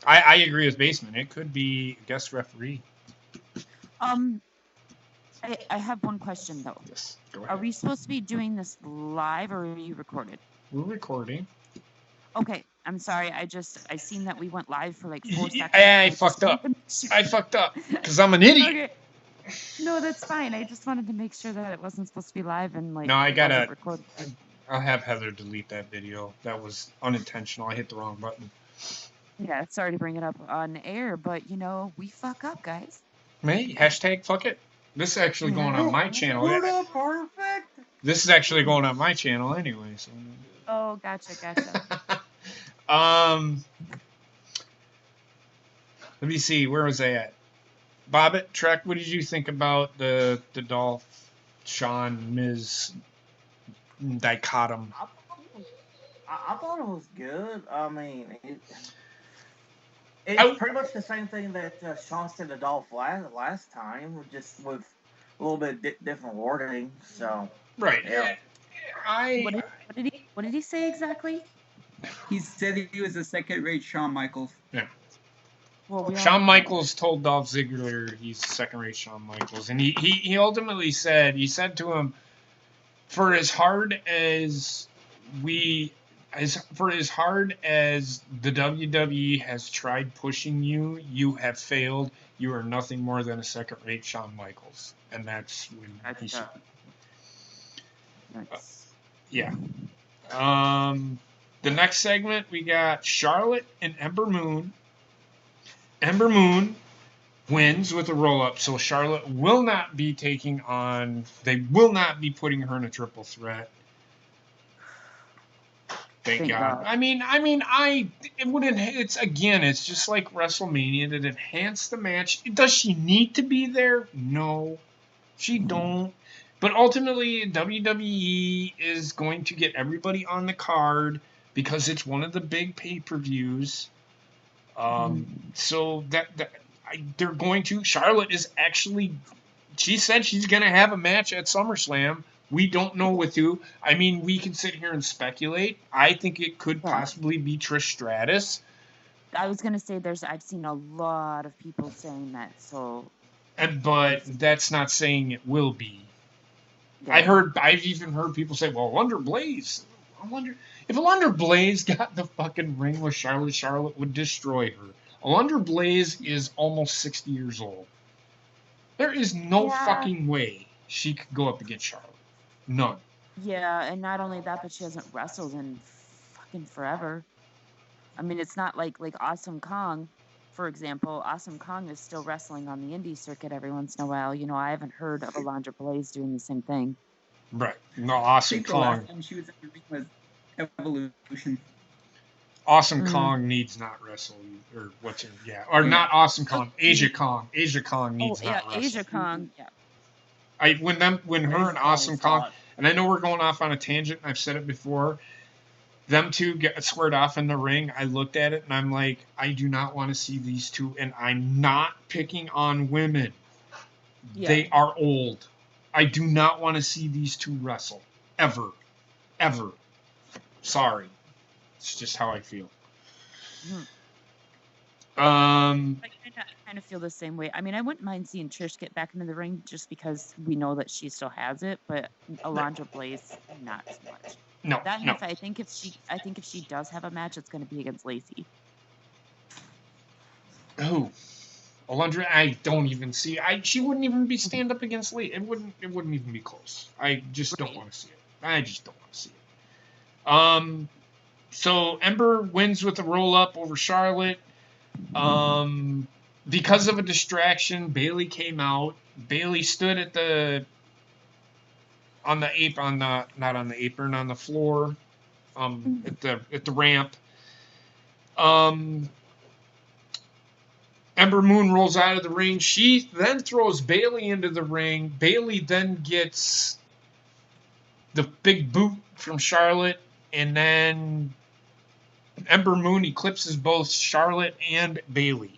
I agree with Basement. It could be a guest referee. I have one question though. Yes. Go ahead. Are we supposed to be doing this live or are you recorded? We're recording. Okay, I'm sorry. I seen that we went live for 4 seconds. I fucked up. I fucked up because I'm an idiot. Okay. No, that's fine. I just wanted to make sure that it wasn't supposed to be live and No, I gotta. wasn't recorded. I'll have Heather delete that video. That was unintentional. I hit the wrong button. Yeah, sorry to bring it up on air, but we fuck up, guys. Hey, hashtag fuck it. This is actually going on my channel. Perfect. This is actually going on my channel anyway. So. Oh, gotcha. Let me see. Where was I at? Bobbit, Trek, what did you think about the Dolph, Shawn, Miz dichotom? I thought it was good. I mean, it's pretty much the same thing that Shawn said to Dolph last time, just with a little bit different wording. So right. Yeah. What did he say exactly? He said he was a second-rate Shawn Michaels. Yeah. Well, Shawn Michaels told Dolph Ziggler he's second-rate Shawn Michaels, and he ultimately said to him, for as hard as the WWE has tried pushing you, you have failed. You are nothing more than a second-rate Shawn Michaels, and that's when he said. Yeah. The next segment we got Charlotte and Ember Moon. Ember Moon wins with a roll-up, so Charlotte will not be taking on. They will not be putting her in a triple threat. Thank God. I mean, it wouldn't. It's just like WrestleMania. It enhanced the match. Does she need to be there? No, she don't. But ultimately, WWE is going to get everybody on the card because it's one of the big pay-per-views. So they're going to. Charlotte is actually. She said she's going to have a match at SummerSlam. We don't know with who. I mean, we can sit here and speculate. I think it could possibly be Trish Stratus. I was gonna say I've seen a lot of people saying that. So. But that's not saying it will be. Yeah. I've even heard people say, well, Alundra Blaze. I wonder if Alundra Blaze got in the fucking ring with Charlotte, Charlotte would destroy her. Alundra Blaze is almost 60 years old. There is no fucking way she could go up against Charlotte. None. Yeah, and not only that, but she hasn't wrestled in fucking forever. I mean, it's not like Awesome Kong, for example. Awesome Kong is still wrestling on the indie circuit every once in a while. I haven't heard of Alundra Blaze doing the same thing. Right. No, Awesome Kong. The last time she was in the ring was Evolution. Awesome Kong needs not wrestle, or what's her? Yeah, or not Awesome Kong. Asia Kong. Asia Kong needs not wrestle. Asia Kong. Yeah. When her and Awesome Kong, and I know we're going off on a tangent. I've said it before. Them two get squared off in the ring. I looked at it and I'm like, I do not want to see these two, and I'm not picking on women. Yeah. They are old. I do not want to see these two wrestle. Ever. Ever. Sorry. It's just how I feel. Mhm. Um, I kind of feel the same way. I mean, I wouldn't mind seeing Trish get back into the ring just because we know that she still has it, but Alondra Blaze, not so much. no, That and no. if I think if she does have a match, it's going to be against Lacey. Who? Alundra, I don't even see. She wouldn't even be stand up against Lee. It wouldn't even be close. I just don't Right. want to see it. I just don't want to see it. So Ember wins with a roll up over Charlotte. Because of a distraction, Bayley came out. Bayley stood at the on the apron, not on the apron, on the floor, at the ramp. Ember Moon rolls out of the ring. She then throws Bayley into the ring. Bayley then gets the big boot from Charlotte, and then Ember Moon eclipses both Charlotte and Bayley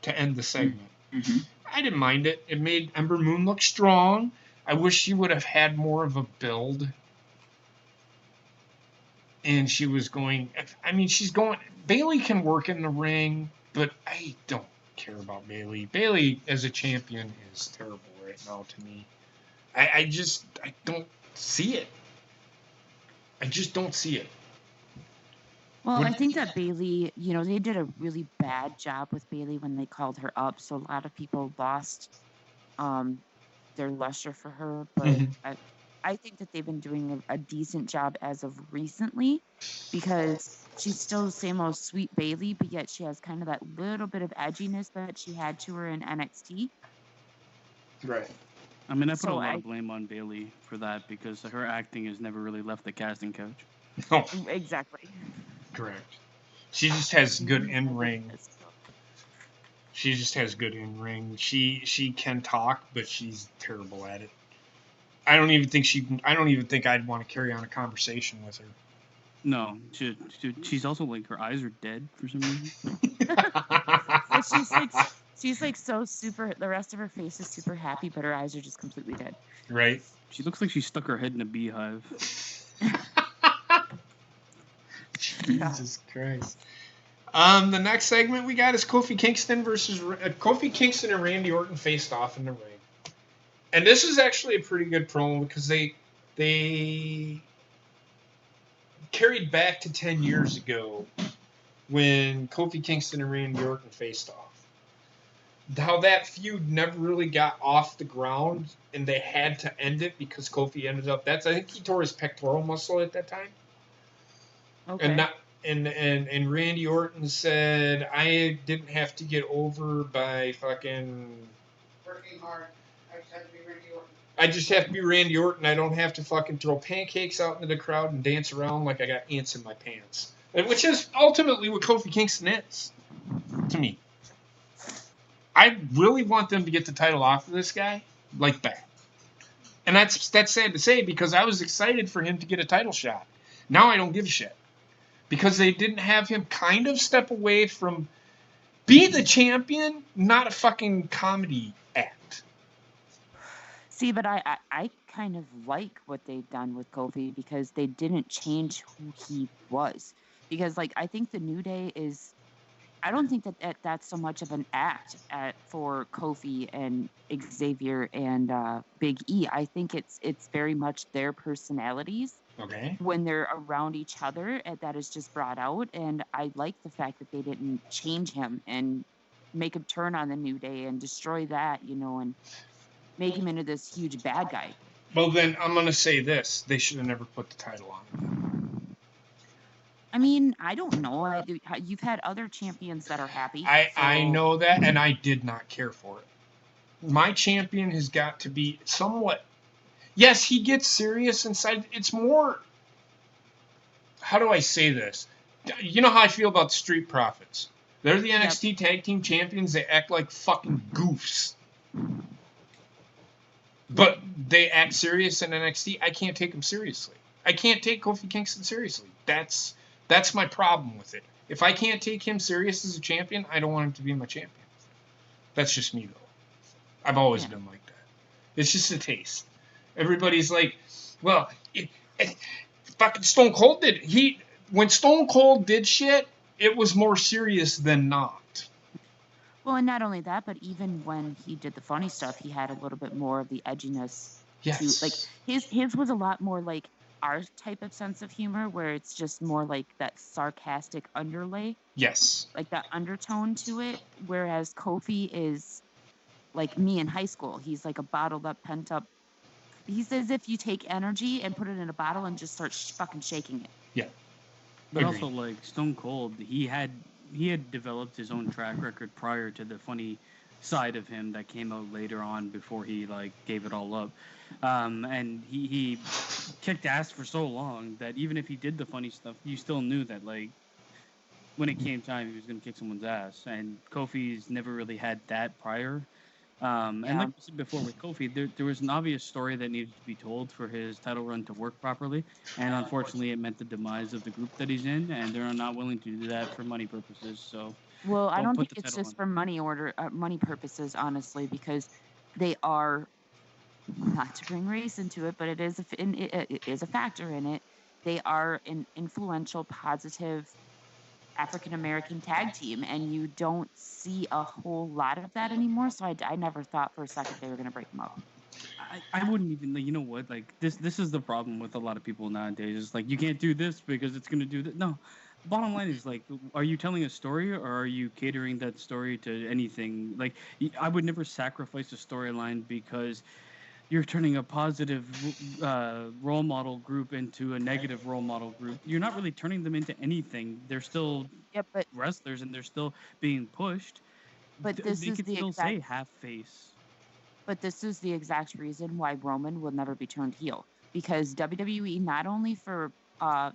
to end the segment. Mm-hmm. I didn't mind it. It made Ember Moon look strong. I wish she would have had more of a build. And she was going. I mean, she's going. Bayley can work in the ring, but I don't care about Bayley. Bayley as a champion is terrible right now to me. I don't see it. I just don't see it. Well, What- I think that Bayley, they did a really bad job with Bayley when they called her up, so a lot of people lost their luster for her. But Mhm. I think that they've been doing a decent job as of recently, because she's still the same old sweet Bayley, but yet she has kind of that little bit of edginess that she had to her in NXT. Right. I mean, I put a So lot of blame on Bayley for that because her acting has never really left the casting couch. No, Exactly. correct. She just has good in ring. She just has good in ring. She can talk, but she's terrible at it. I don't even think I'd want to carry on a conversation with her. No, she's also like her eyes are dead for some reason. But she's like so super. The rest of her face is super happy, but her eyes are just completely dead. Right. She looks like she stuck her head in a beehive. Jesus Christ. The next segment we got is Kofi Kingston versus Kofi Kingston and Randy Orton faced off in the ring, and this is actually a pretty good promo because they carried back to 10 years ago when Kofi Kingston and Randy Orton faced off. How that feud never really got off the ground, and they had to end it because Kofi ended up. I think he tore his pectoral muscle at that time. Okay. And Randy Orton said, I didn't have to get over by fucking Working hard. I just had to be Randy Orton. I just have to be Randy Orton. I don't have to fucking throw pancakes out into the crowd and dance around like I got ants in my pants. Which is ultimately what Kofi Kingston is to me. I really want them to get the title off of this guy like that. And that's sad to say because I was excited for him to get a title shot. Now I don't give a shit. Because they didn't have him kind of step away from be the champion, not a fucking comedy act. See, but I kind of like what they've done with Kofi because they didn't change who he was. Because I think the New Day is. I don't think that's so much of an act for Kofi and Xavier and Big E. I think it's very much their personalities. Okay. When they're around each other, that is just brought out, and I like the fact that they didn't change him and make him turn on the New Day and destroy that, and make him into this huge bad guy. Well, then I'm going to say this. They should have never put the title on him. I mean, I don't know. You've had other champions that are happy. I know that, and I did not care for it. My champion has got to be somewhat... Yes, he gets serious inside. It's more... How do I say this? You know how I feel about the Street Profits. They're the NXT Tag Team Champions. They act like fucking goofs. But they act serious in NXT. I can't take them seriously. I can't take Kofi Kingston seriously. That's my problem with it. If I can't take him serious as a champion, I don't want him to be my champion. That's just me, though. I've always Yeah. been like that. It's just a taste. Everybody's like, well, fucking Stone Cold did. When Stone Cold did shit, it was more serious than not. Well, and not only that, but even when he did the funny stuff, he had a little bit more of the edginess to like Yes. his was a lot more like our type of sense of humor where it's just more like that sarcastic underlay, Yes. like that undertone to it, whereas Kofi is like me in high school. He's like a bottled up, pent up. He's as if you take energy and put it in a bottle and just start fucking shaking it. Yeah. But Agreed. also, like Stone Cold, he had developed his own track record prior to the funny side of him that came out later on before he like gave it all up. And he kicked ass for so long that even if he did the funny stuff, you still knew that like when it came time, he was gonna kick someone's ass. And Kofi's never really had that prior. And Yeah. like I said before with Kofi, there was an obvious story that needed to be told for his title run to work properly, and unfortunately, it meant the demise of the group that he's in, and they're not willing to do that for money purposes. So Well, I don't don't put think the it's title just on. for money purposes, honestly, because they are not to bring race into it, but it is it is a factor in it. They are an influential, positive African American tag team, and you don't see a whole lot of that anymore. So I never thought for a second they were going to break them up. I wouldn't even like, you know what, like this is the problem with a lot of people nowadays. It's like you can't do this because it's gonna do that. No, bottom line is like, are you telling a story or are you catering that story to anything? Like I would never sacrifice a storyline because you're turning a positive role model group into a negative role model group. You're not really turning them into anything. They're still Yep, wrestlers and they're still being pushed. but this They is could the still exact say half face. but this is the exact reason why Roman will never be turned heel, because WWE, not only for uh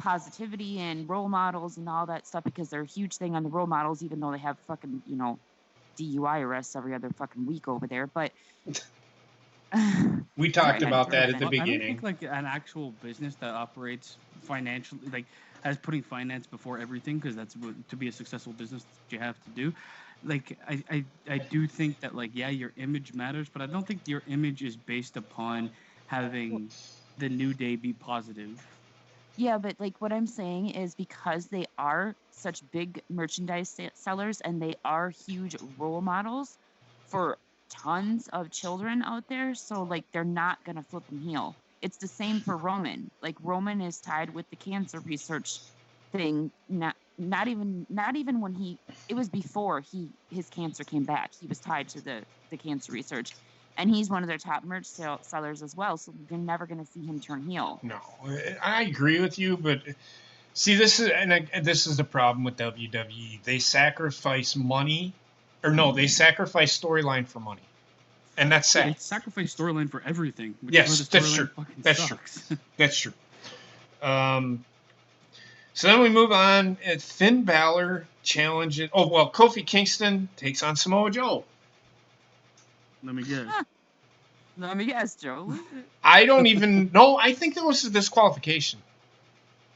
positivity and role models and all that stuff, because they're a huge thing on the role models, even though they have fucking, DUI arrests every other fucking week over there. But We Right, talked I about that at the haven't. I don't beginning. think like an actual business that operates financially, like as putting finance before everything, because that's what, to be a successful business that you have to do. Like I do think that like yeah, your image matters, but I don't think your image is based upon having the New Day be positive. Yeah, but like what I'm saying is because they are such big merchandise sellers and they are huge role models for tons of children out there, so like they're not gonna flip them heel. It's the same for Roman. Like Roman is tied with the cancer research thing. Not even when it was before his cancer came back. He was tied to the cancer research, and he's one of their top merch sellers as well. So you're never gonna see him turn heel. No, I agree with you, but see, this is the problem with WWE. They sacrifice money, or no, they sacrifice storyline for money, and that's Yeah, they sad. sacrifice storyline for everything, which Yes, is why the that's true. storyline fucking That's true. sucks. That's true. So then we move on. Finn Balor challenges. Oh well, Kofi Kingston takes on Samoa Joe. Let me guess. Let me guess, Joe. I don't even know. I think there was a disqualification.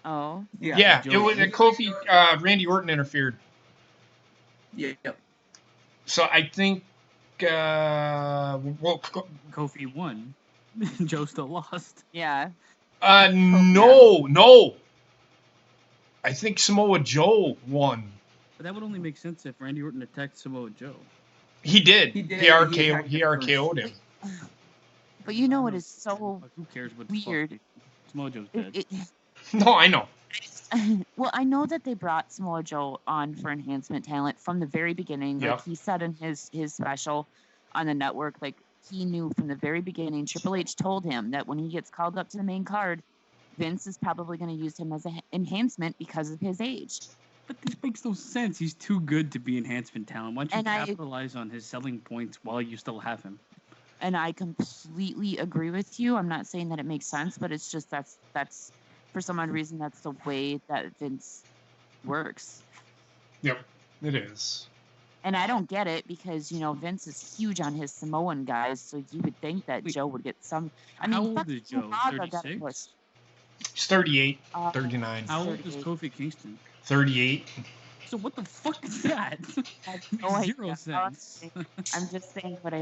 Oh. Yeah, Joe it was did? Kofi. Randy Orton interfered. Yep. So I think. Well, Kofi won. Joe still lost. Yeah. no. I think Samoa Joe won. But that would only make sense if Randy Orton attacked Samoa Joe. He did. He did. He attacked him RKO'd him. But you know what is so Like, who cares what weird? Samoa Joe's dead. No, I know. Well, I know that they brought Samoa Joe on for enhancement talent from the very beginning. Yep. Like he said in his special on the network, like he knew from the very beginning. Triple H told him that when he gets called up to the main card, Vince is probably going to use him as an enhancement because of his age. But this makes no sense. He's too good to be enhancement talent. Why don't you And capitalize on his selling points while you still have him? And I completely agree with you. I'm not saying that it makes sense, but it's just that's for some odd reason that's the way that Vince works. Yep, it is. And I don't get it because Vince is huge on his Samoan guys, so you would think that Wait, Joe would get some. I how mean, old fucking is Joe? Umaga got a 36? push. He's 38, Uh, 39, How old is 38. Kofi Kingston? 38. So what the fuck is that? I have Makes no zero idea. sense. I'm just saying what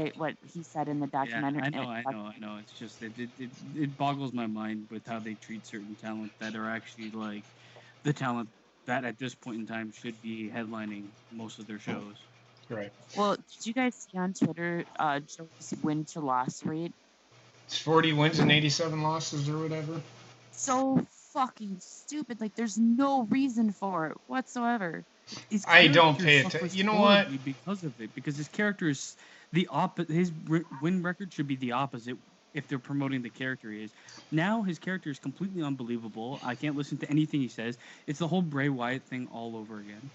he said in the Yeah, documentary. I know. It's just it boggles my mind with how they treat certain talent that are actually like the talent that at this point in time should be headlining most of their shows. Right. Well, did you guys see on Twitter Joe's win to loss rate? It's 40 wins and 87 losses or whatever. So fucking stupid. Like, there's no reason for it whatsoever. His I don't character pay suffers attention. You know what? horribly because of it. Because his character is the opposite. His win record should be the opposite if they're promoting the character he is. Now his character is completely unbelievable. I can't listen to anything he says. It's the whole Bray Wyatt thing all over again.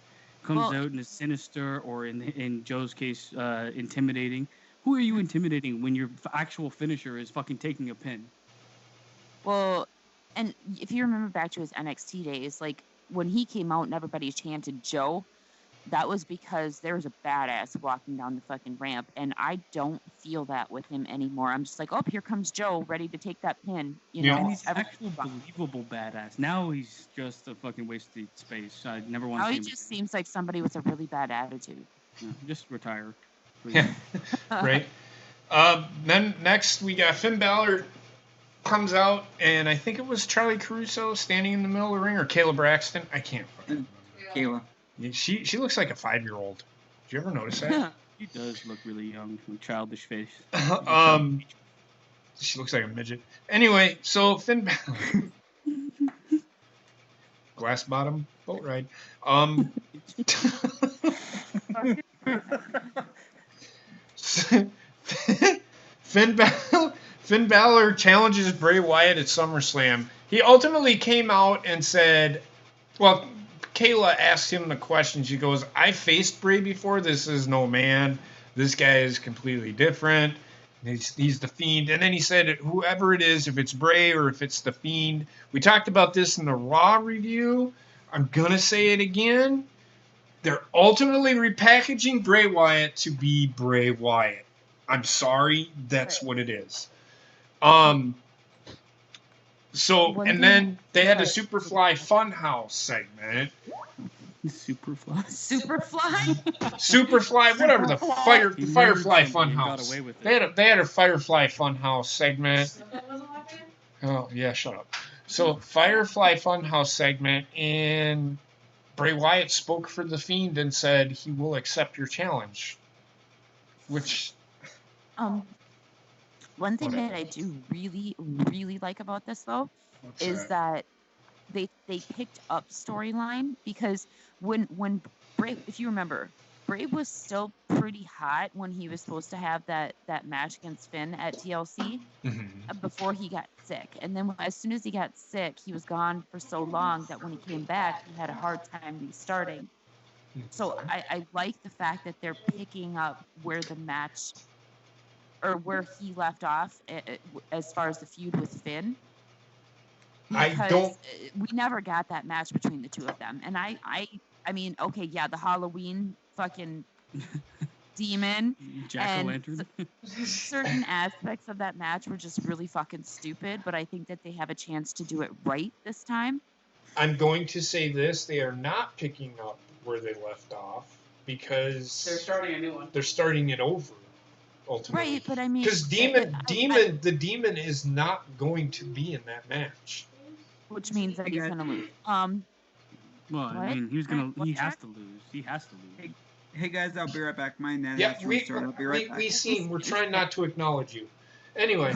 Comes Well- out and is sinister, or in Joe's case, intimidating. Who are you intimidating when your actual finisher is fucking taking a pin? Well, and if you remember back to his NXT days, like when he came out and everybody chanted Joe, that was because there was a badass walking down the fucking ramp, and I don't feel that with him anymore. I'm just like, oh, here comes Joe, ready to take that pin. You Yeah. know, And he's every- actual believable badass. Now he's just a fucking wasted space. I never want now to see he him. just seems like somebody with a really bad attitude. Yeah, just retire. Please. Yeah. Right. Then next we got Finn Balor comes out, and I think it was Charlie Caruso standing in the middle of the ring, or Kayla Braxton. I can't fucking Kayla. remember. She looks like a 5-year-old. Did you ever notice that? He does look really young, with childish face. She looks like a midget. Anyway, so Finn Balor, glass bottom boat ride. Finn Balor challenges Bray Wyatt at SummerSlam. He ultimately came out and said, well, Kayla asked him the question. She goes, I faced Bray before. This is no man. This guy is completely different. He's the Fiend. And then he said, whoever it is, if it's Bray or if it's the Fiend. We talked about this in the Raw review. I'm going to say it again. They're ultimately repackaging Bray Wyatt to be Bray Wyatt. I'm sorry, that's what it is. So, One and thing- then they had a Right. Superfly Funhouse segment. Superfly. Superfly? Superfly, whatever, the He Firefly murdered somebody and got Funhouse. away with They it. had a Firefly Funhouse segment. That wasn't like it? Oh, yeah, shut up. So, Firefly Funhouse segment, and Bray Wyatt spoke for The Fiend and said he will accept your challenge. Which, One thing Whatever. that I do really, really like about this though what's is that they picked up storyline, because when Bray, if you remember, Bray was still pretty hot when he was supposed to have that match against Finn at TLC before he got sick. And then as soon as he got sick, he was gone for so long that when he came back, he had a hard time restarting. So I like the fact that they're picking up where the match, or where he left off as far as the feud with Finn. I Because don't- we never got that match between the two of them. And I mean, okay, yeah, the Halloween fucking demon. Jack-o'-lantern. Certain aspects of that match were just really fucking stupid, but I think that they have a chance to do it right this time. I'm going to say this: they are not picking up where they left off because They're starting a new one. they're starting it over. Ultimately, Right, but I mean, because the demon is not going to be in that match. which means that he's gonna lose. Well, What? I mean, he has What, to lose. He has to lose. Hey guys, I'll be right back. My net Yeah, has to we restart. I'll be right back. seen. We're trying not to acknowledge you. Anyway,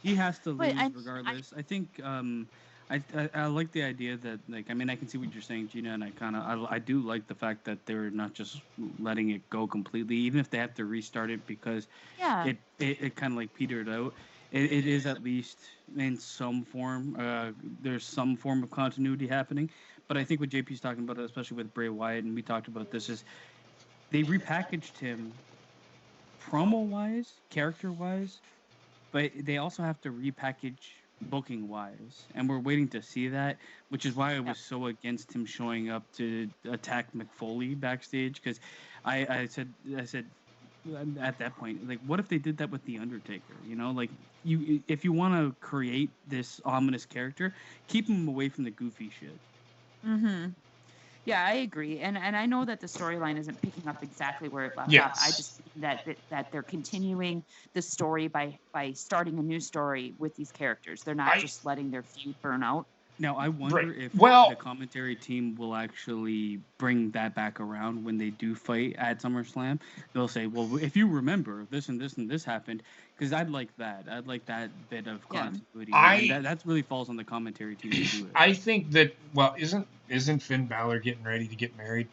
He has to Wait, lose I- regardless. I think I like the idea that, like, I mean, I can see what you're saying, Gina, and I do like the fact that they're not just letting it go completely, even if they have to restart it, because Yeah. it kind of like petered out. It is at least in some form. There's some form of continuity happening, but I think what JP's talking about, especially with Bray Wyatt, and we talked about this, is they repackaged him promo-wise, character-wise, but they also have to repackage booking-wise, and we're waiting to see that, which is why I was so against him showing up to attack McFoley backstage, because I said at that point, like, what if they did that with The Undertaker? You know, like, if you want to create this ominous character, keep him away from the goofy shit. Mm-hmm. Yeah, I agree, and I know that the storyline isn't picking up exactly where it left off. Yes. I just think that they're continuing the story by starting a new story with these characters. They're not just letting their feud burn out. Now, I wonder if Well- the commentary team will actually bring that back around when they do fight at SummerSlam. They'll say, well, if you remember, this and this and this happened, because I'd like that. I'd like that bit of Yeah. continuity. I- and that really falls on the commentary team to do it. I think that, well, isn't Finn Balor getting ready to get married?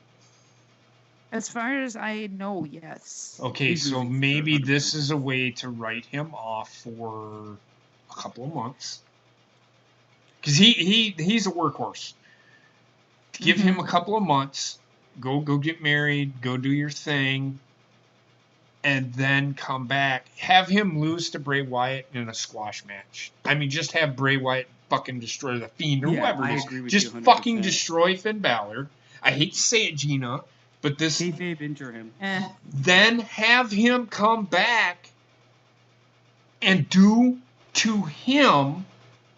As far as I know, yes. Okay, He's so moving for maybe 100%. this is a way to write him off for a couple of months. Because he's a workhorse. Give him a couple of months, go get married, go do your thing, and then come back. Have him lose to Bray Wyatt in a squash match. I mean, just have Bray Wyatt fucking destroy the Fiend or Yeah, whoever I it is. agree with Just you 100%. fucking destroy Finn Balor. I hate to say it, Gina, but this. Kayfabe injure him. Then have him come back and do to him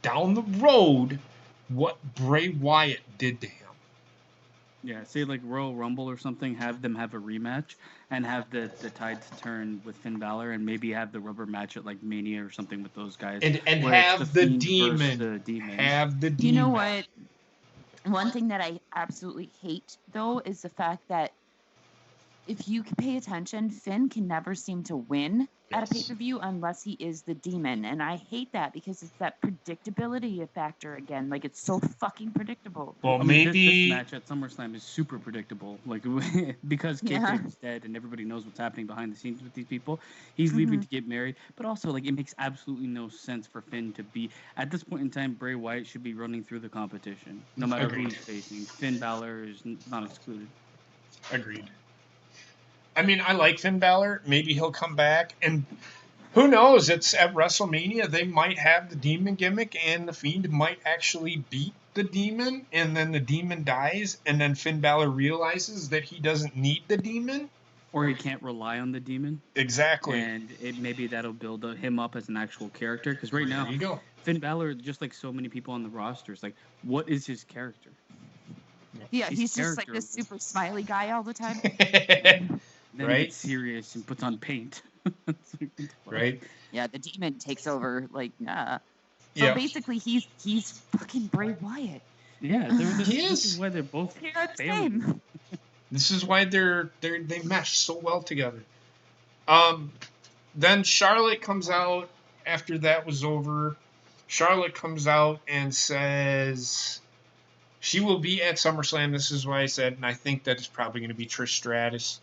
down the road what Bray Wyatt did to him. Yeah, say like Royal Rumble or something, have them have a rematch and have the tides turn with Finn Balor and maybe have the rubber match at like Mania or something with those guys. And where it's have the Fiend versus demon. the demon. Have the demon. You know what? One thing that I absolutely hate, though, is the fact that if you pay attention, Finn can never seem to win at a Yes. pay-per-view unless he is the demon. And I hate that because it's that predictability factor again. Like, it's so fucking predictable. Well, I mean, maybe. this match at SummerSlam is super predictable. Like, because Yeah. Kayfabe is dead and everybody knows what's happening behind the scenes with these people. He's leaving to get married. But also, like, it makes absolutely no sense for Finn to be... At this point in time, Bray Wyatt should be running through the competition. No matter who Agreed. he's facing. Finn Balor is not excluded. Agreed. I mean, I like Finn Balor. Maybe he'll come back. And who knows? It's at WrestleMania. They might have the demon gimmick, and the Fiend might actually beat the demon, and then the demon dies, and then Finn Balor realizes that he doesn't need the demon. Or he can't rely on the demon. Exactly. And maybe that'll build him up as an actual character. Because right now, There you go. Finn Balor, just like so many people on the roster, is like, what is his character? Yeah, His he's just like character this super smiley guy all the time. Then Right? he gets serious and puts on paint. It's like, what? Right? Yeah, the demon takes over. Like, nah. So Yeah. basically, he's fucking Bray Wyatt. Yeah, this He is is. why they're both Here are the family. same. This is why they mesh so well together. Then Charlotte comes out after that was over. Charlotte comes out and says she will be at SummerSlam. This is why I said, and I think that it's probably going to be Trish Stratus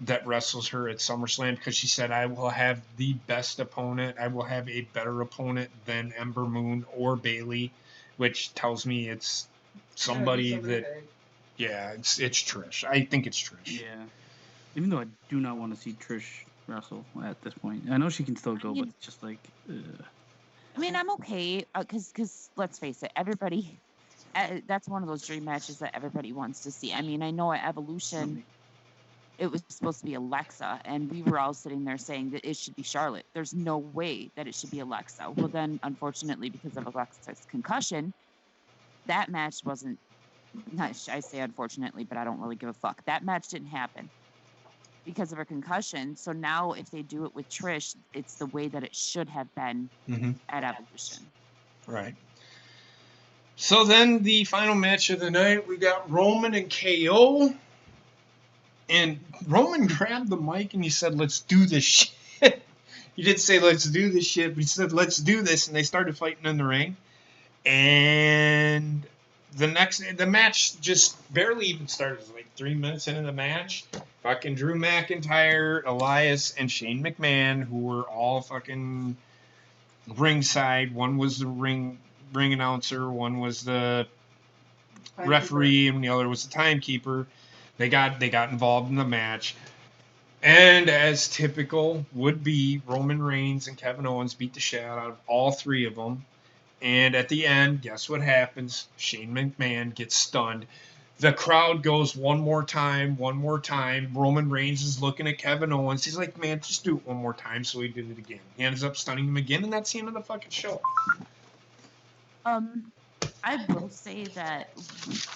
that wrestles her at SummerSlam because she said, I will have the best opponent. I will have a better opponent than Ember Moon or Bayley, which tells me it's somebody that, yeah, it's Trish. I think it's Trish. Yeah. Even though I do not want to see Trish wrestle at this point. I know she can still go, but it's just like, ugh. I mean, I'm okay because let's face it, everybody. That's one of those dream matches that everybody wants to see. I mean, I know at Evolution, it was supposed to be Alexa, and we were all sitting there saying that it should be Charlotte. There's no way that it should be Alexa. Well, then, unfortunately, because of Alexa's concussion, that match wasn't. I say unfortunately, but I don't really give a fuck. That match didn't happen because of her concussion. So now, if they do it with Trish, it's the way that it should have been at Evolution. Right. So then the final match of the night, we got Roman and KO. And Roman grabbed the mic and he said, let's do this shit. He didn't say, let's do this shit, but he said, let's do this. And they started fighting in the ring. And the match just barely even started. It was like 3 minutes into the match. Fucking Drew McIntyre, Elias, and Shane McMahon, who were all fucking ringside. One was the ring announcer, one was the referee, and the other was the timekeeper. They got involved in the match. And as typical would be, Roman Reigns and Kevin Owens beat the shit out of all three of them. And at the end, guess what happens? Shane McMahon gets stunned. The crowd goes one more time. Roman Reigns is looking at Kevin Owens. He's like, man, just do it one more time. So he did it again. He ends up stunning him again, and that's the end of the fucking show. I will say that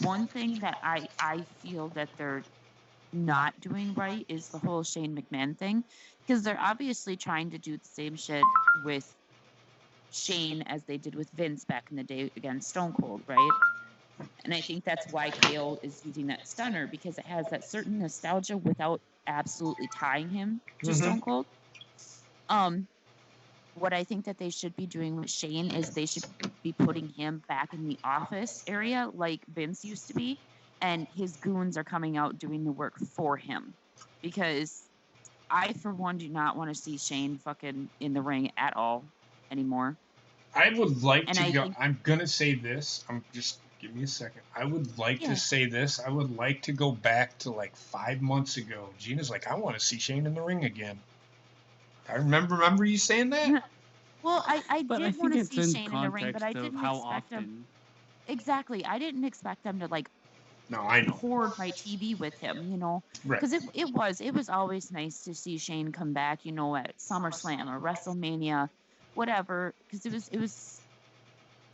one thing that I I feel that they're not doing right is the whole Shane McMahon thing, because they're obviously trying to do the same shit with Shane as they did with Vince back in the day against Stone Cold, right? And I think that's why KO is using that stunner, because it has that certain nostalgia without absolutely tying him to Mhm. Stone Cold. What I think that they should be doing with Shane is they should be putting him back in the office area like Vince used to be, and his goons are coming out doing the work for him. Because I, for one, do not want to see Shane fucking in the ring at all anymore. I would like And to I go. think, I'm gonna say this. I'm just give me a second. I would like Yeah. to say this. I would like to go back to like 5 months ago. Gina's like, I want to see Shane in the ring again. I remember you saying that. well, I But I did want think to it's see in Shane in the ring, but I context of didn't how expect him. often. Exactly. I didn't expect them to like No, I know. hoard my TV with him, you know, Right. because it was always nice to see Shane come back, you know, at SummerSlam or WrestleMania, whatever, because it was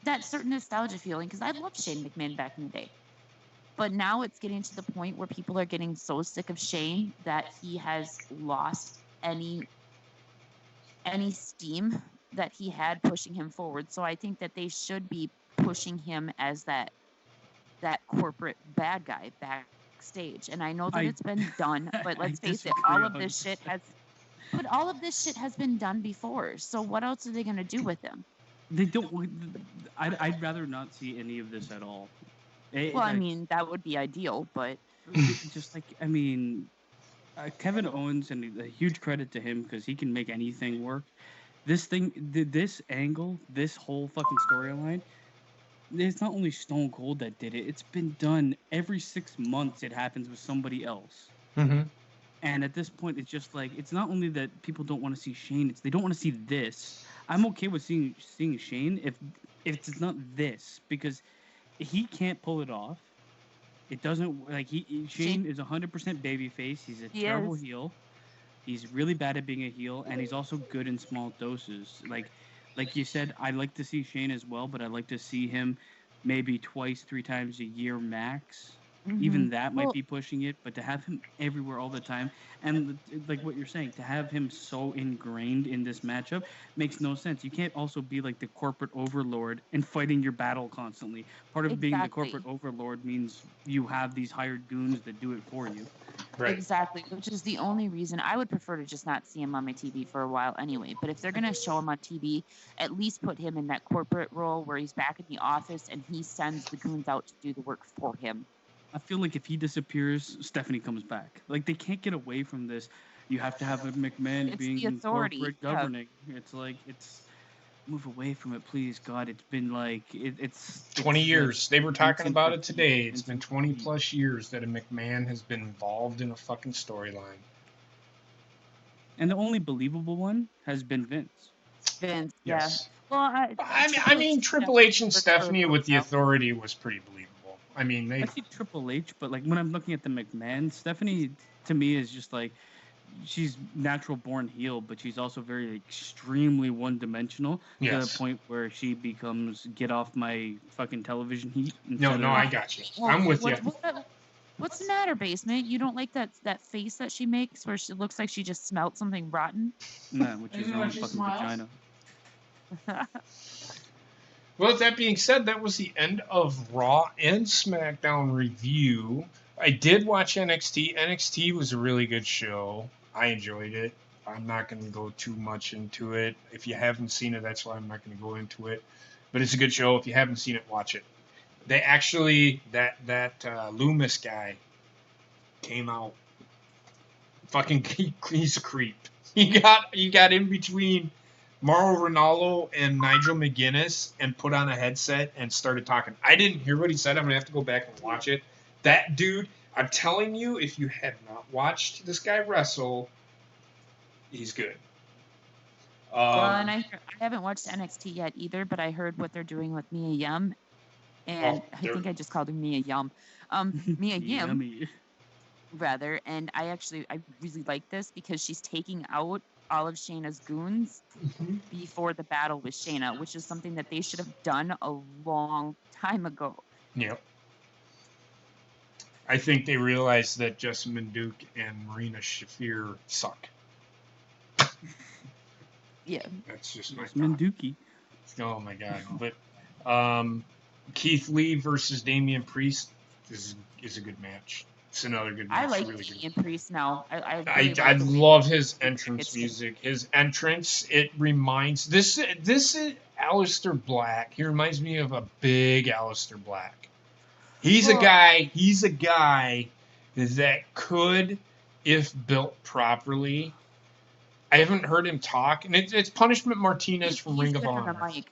that certain nostalgia feeling. Because I loved Shane McMahon back in the day, but now it's getting to the point where people are getting so sick of Shane that he has lost any steam that he had pushing him forward. So I think that they should be pushing him as that corporate bad guy backstage. And I know that I it's been done, but I let's face it, disagree all of this 100%. shit has been done before. So what else are they gonna do with him? They don't. I'd rather not see any of this at all. Well, I Like, mean, that would be ideal, but just like I mean, Kevin Owens, and a huge credit to him because he can make anything work. This angle, this whole fucking storyline. It's not only Stone Cold that did it. It's been done every 6 months. It happens with somebody else. Mm-hmm. And at this point, it's just like it's not only that people don't want to see Shane; it's they don't want to see this. I'm okay with seeing Shane if it's not this, because he can't pull it off. It doesn't like Shane is 100% babyface. He's a he terrible is. heel. He's really bad at being a heel, and he's also good in small doses. Like you said, I like to see Shane as well, but I like to see him maybe twice, 3 times a year max. Even that might Well, be pushing it, but to have him everywhere all the time, and like what you're saying, to have him so ingrained in this matchup makes no sense. You can't also be like the corporate overlord and fighting your battle constantly. Part of being the corporate exactly. overlord means you have these hired goons that do it for you. Right. Exactly, which is the only reason I would prefer to just not see him on my TV for a while anyway. But if they're going to show him on TV, at least put him in that corporate role where he's back in the office and he sends the goons out to do the work for him. I feel like if he disappears, Stephanie comes back. Like they can't get away from this. You have to have a McMahon It's being the authority. corporate Yeah. governing. It's like it's move away from it, please, God. It's been like it's 20 years. They were talking rinse and about it repeat, today. It's rinse been and 20 repeat. plus years that a McMahon has been involved in a fucking storyline. And the only believable one has been Vince. Vince, Yes. yeah. Well, I mean, Triple H and worked for a Stephanie little with the while. authority was pretty believable. I mean, I they. see Triple H, but like when I'm looking at the McMahon, Stephanie to me is just like she's natural born heel, but she's also very extremely one dimensional to Yes. the point where she becomes get off my fucking television heat. No, instead I of- got you. Well, I'm with you. What's the matter, Basement? You don't like that face that she makes where she looks like she just smelt something rotten? No, which is Even her when own she fucking smiles? vagina. Well, with that being said, that was the end of Raw and SmackDown review. I did watch NXT. NXT was a really good show. I enjoyed it. I'm not going to go too much into it. If you haven't seen it, that's why I'm not going to go into it. But it's a good show. If you haven't seen it, watch it. They actually that Loomis guy came out. Fucking, he's a creep. He got in between Mauro Ronaldo and Nigel McGuinness and put on a headset and started talking. I didn't hear what he said. I'm gonna have to go back and watch it. That dude, I'm telling you, if you have not watched this guy wrestle, he's good. Well, and I haven't watched NXT yet either, but I heard what they're doing with Mia Yim, and I think I just called her Mia Yum. Mia Yim, Yummy. rather, and I really like this because she's taking out all of Shayna's goons before the battle with Shayna, which is something that they should have done a long time ago. Yep. I think they realized that Jessamine Duke and Marina Shafir suck. Yeah. That's just my Desmond thought. Dookie. Oh my god! But Keith Lee versus Damian Priest is a good match. It's another good match. I like Really good. Damian Priest now. I I really I like the way love his they entrance it's- music. His entrance, it reminds this is Aleister Black. He reminds me of a big Aleister Black. He's a Well- guy that could, if built properly. I haven't heard him talk, and it's Punishment Martinez from he's Ring of good on Honor. the mic.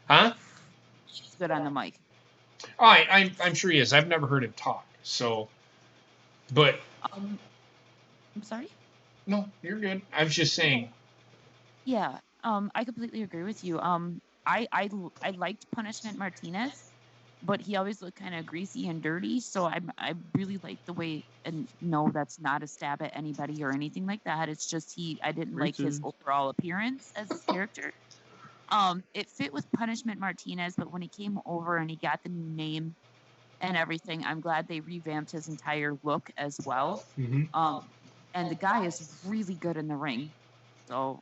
Huh? He's good on the mic. Oh, I'm sure he is. I've never heard him talk. So, but I'm sorry. no, you're good. I was just saying. Yeah. I completely agree with you. I liked Punishment Martinez, but he always looked kind of greasy and dirty. So I really like the way, and no, that's not a stab at anybody or anything like that. It's just I didn't like his Racist. overall appearance as his character. It fit with Punishment Martinez, but when he came over and he got the new name and everything, I'm glad they revamped his entire look as well. Mm-hmm. And the guy is really good in the ring. So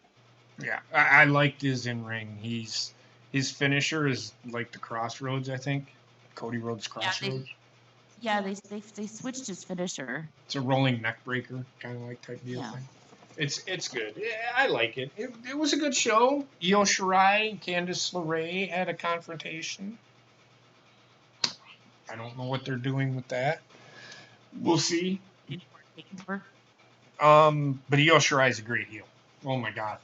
Yeah, I liked his in ring. His finisher is like the Crossroads, I think. Cody Rhodes Crossroads. yeah, they switched his finisher. It's a rolling neck breaker, kind of like type deal Yeah. thing. It's good. Yeah, I like it. It was a good show. Io Shirai and Candice LeRae had a confrontation. I don't know what they're doing with that. We'll see. Takeover. But Io Shirai is a great heel. Oh my god,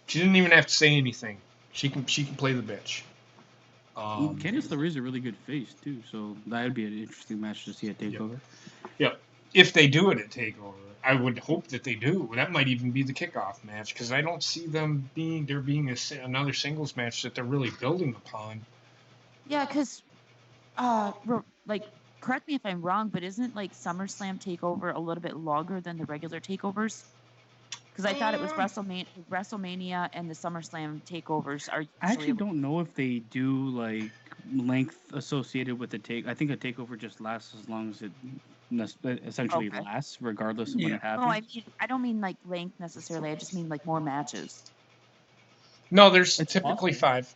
she didn't even have to say anything. She can play the bitch. Candice LeRae is a really good face too, so that would be an interesting match to see at Takeover. Yep. If they do it at Takeover, I would hope that they do. That might even be the kickoff match because I don't see them being another singles match that they're really building upon. Yeah, because like, correct me if I'm wrong, but isn't like SummerSlam Takeover a little bit longer than the regular takeovers? Because I thought it was WrestleMania and the SummerSlam takeovers are. I actually don't know if they do like length associated with the take. I think a takeover just lasts as long as it essentially Okay. lasts, regardless of when Yeah. it happens. No, I don't mean like length necessarily. I just mean like more matches. No, there's It's typically possible. 5.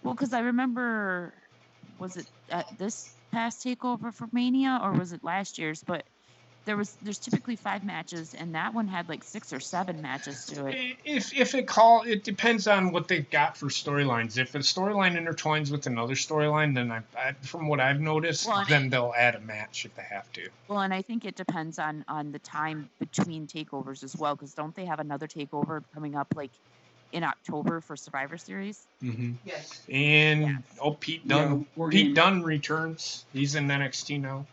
Well, because I remember, was it at this past takeover for Mania or was it last year's? But there's typically 5 matches, and that one had like 6 or 7 matches to it. It depends on what they've got for storylines. If a storyline intertwines with another storyline, then I from what I've noticed, Well, then they'll add a match if they have to. Well, and I think it depends on the time between takeovers as well, because don't they have another takeover coming up like in October for Survivor Series? Mm-hmm. Yes. And Pete Dunne. we're Pete getting- Dunne returns. He's in NXT now.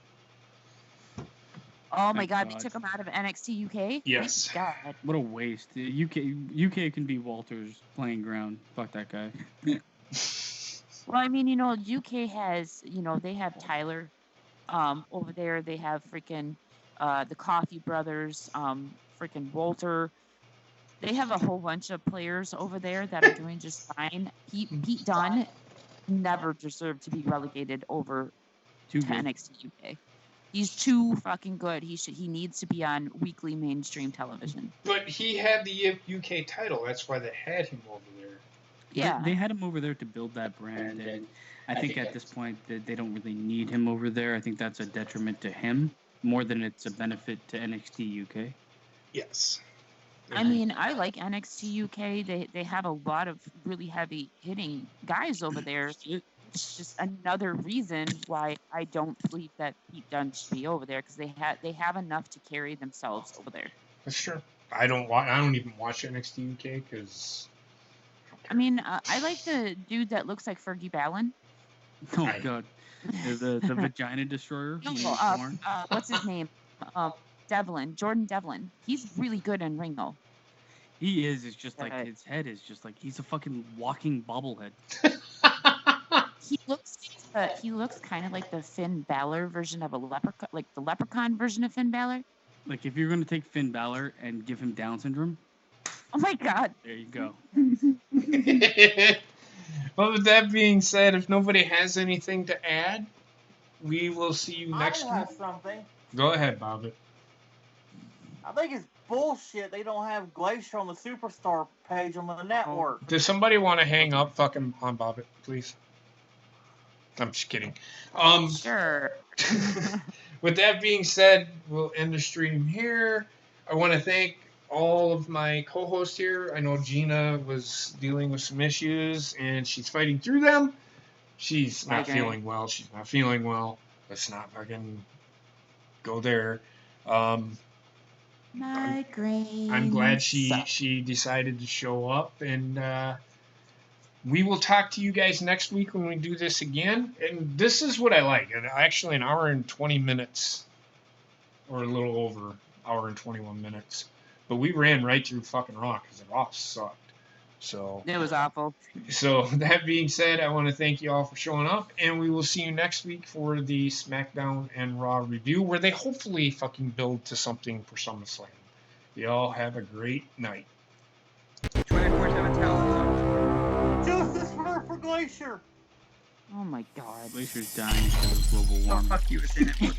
Oh my Thank God, they God. took him out of NXT UK? Yes. Thank God. What a waste. UK can be Walter's playing ground. Fuck that guy. Well, I mean, UK has, they have Tyler over there. They have freaking the Coffee Brothers, freaking Walter. They have a whole bunch of players over there that are doing just fine. Pete Dunne never deserved to be relegated over Too to good. NXT UK. He's too fucking good. He needs to be on weekly mainstream television. But he had the UK title. That's why they had him over there. Yeah. They had him over there to build that brand, and I think at this point that they don't really need him over there. I think that's a detriment to him more than it's a benefit to NXT UK. Yes. I mean, I like NXT UK. They have a lot of really heavy hitting guys over there. It's just another reason why I don't believe that Pete Dunne should be over there, because they have enough to carry themselves over there. That's true. I don't even watch NXT UK because. I mean, I like the dude that looks like Fergie Ballin. Oh I- god, the vagina destroyer. No, you know, porn. what's his name? Jordan Devlin. He's really good in ring though. He is. It's just like Right. his head is just like he's a fucking walking bobblehead. He looks kind of like the Finn Balor version of a leprechaun, like the leprechaun version of Finn Balor. Like if you're gonna take Finn Balor and give him Down syndrome, Oh my God. there you go. Well, with that being said, if nobody has anything to add, we will see you next I week. have something. Go ahead, Bob. I think it's bullshit they don't have Glacier on the Superstar page on the network. Does somebody want to hang up fucking on Bob, please? I'm just kidding. Sure. With that being said, we'll end the stream here. I want to thank all of my co-hosts here. I know Gina was dealing with some issues and she's fighting through them. She's not feeling well. She's not feeling well. Let's not fucking go there. Migraine. I'm glad she decided to show up, and we will talk to you guys next week when we do this again. And this is what I like. And actually, an hour and 20 minutes, or a little over hour and 21 minutes. But we ran right through fucking Raw because the Raw sucked. So It was awful. So that being said, I want to thank you all for showing up, and we will see you next week for the SmackDown and Raw review, where they hopefully fucking build to something for SummerSlam. Y'all have a great night. 24/7 talent. Justice for Glacier! Oh my god. Glacier's dying because of global Oh, warming. fuck you, it's in it.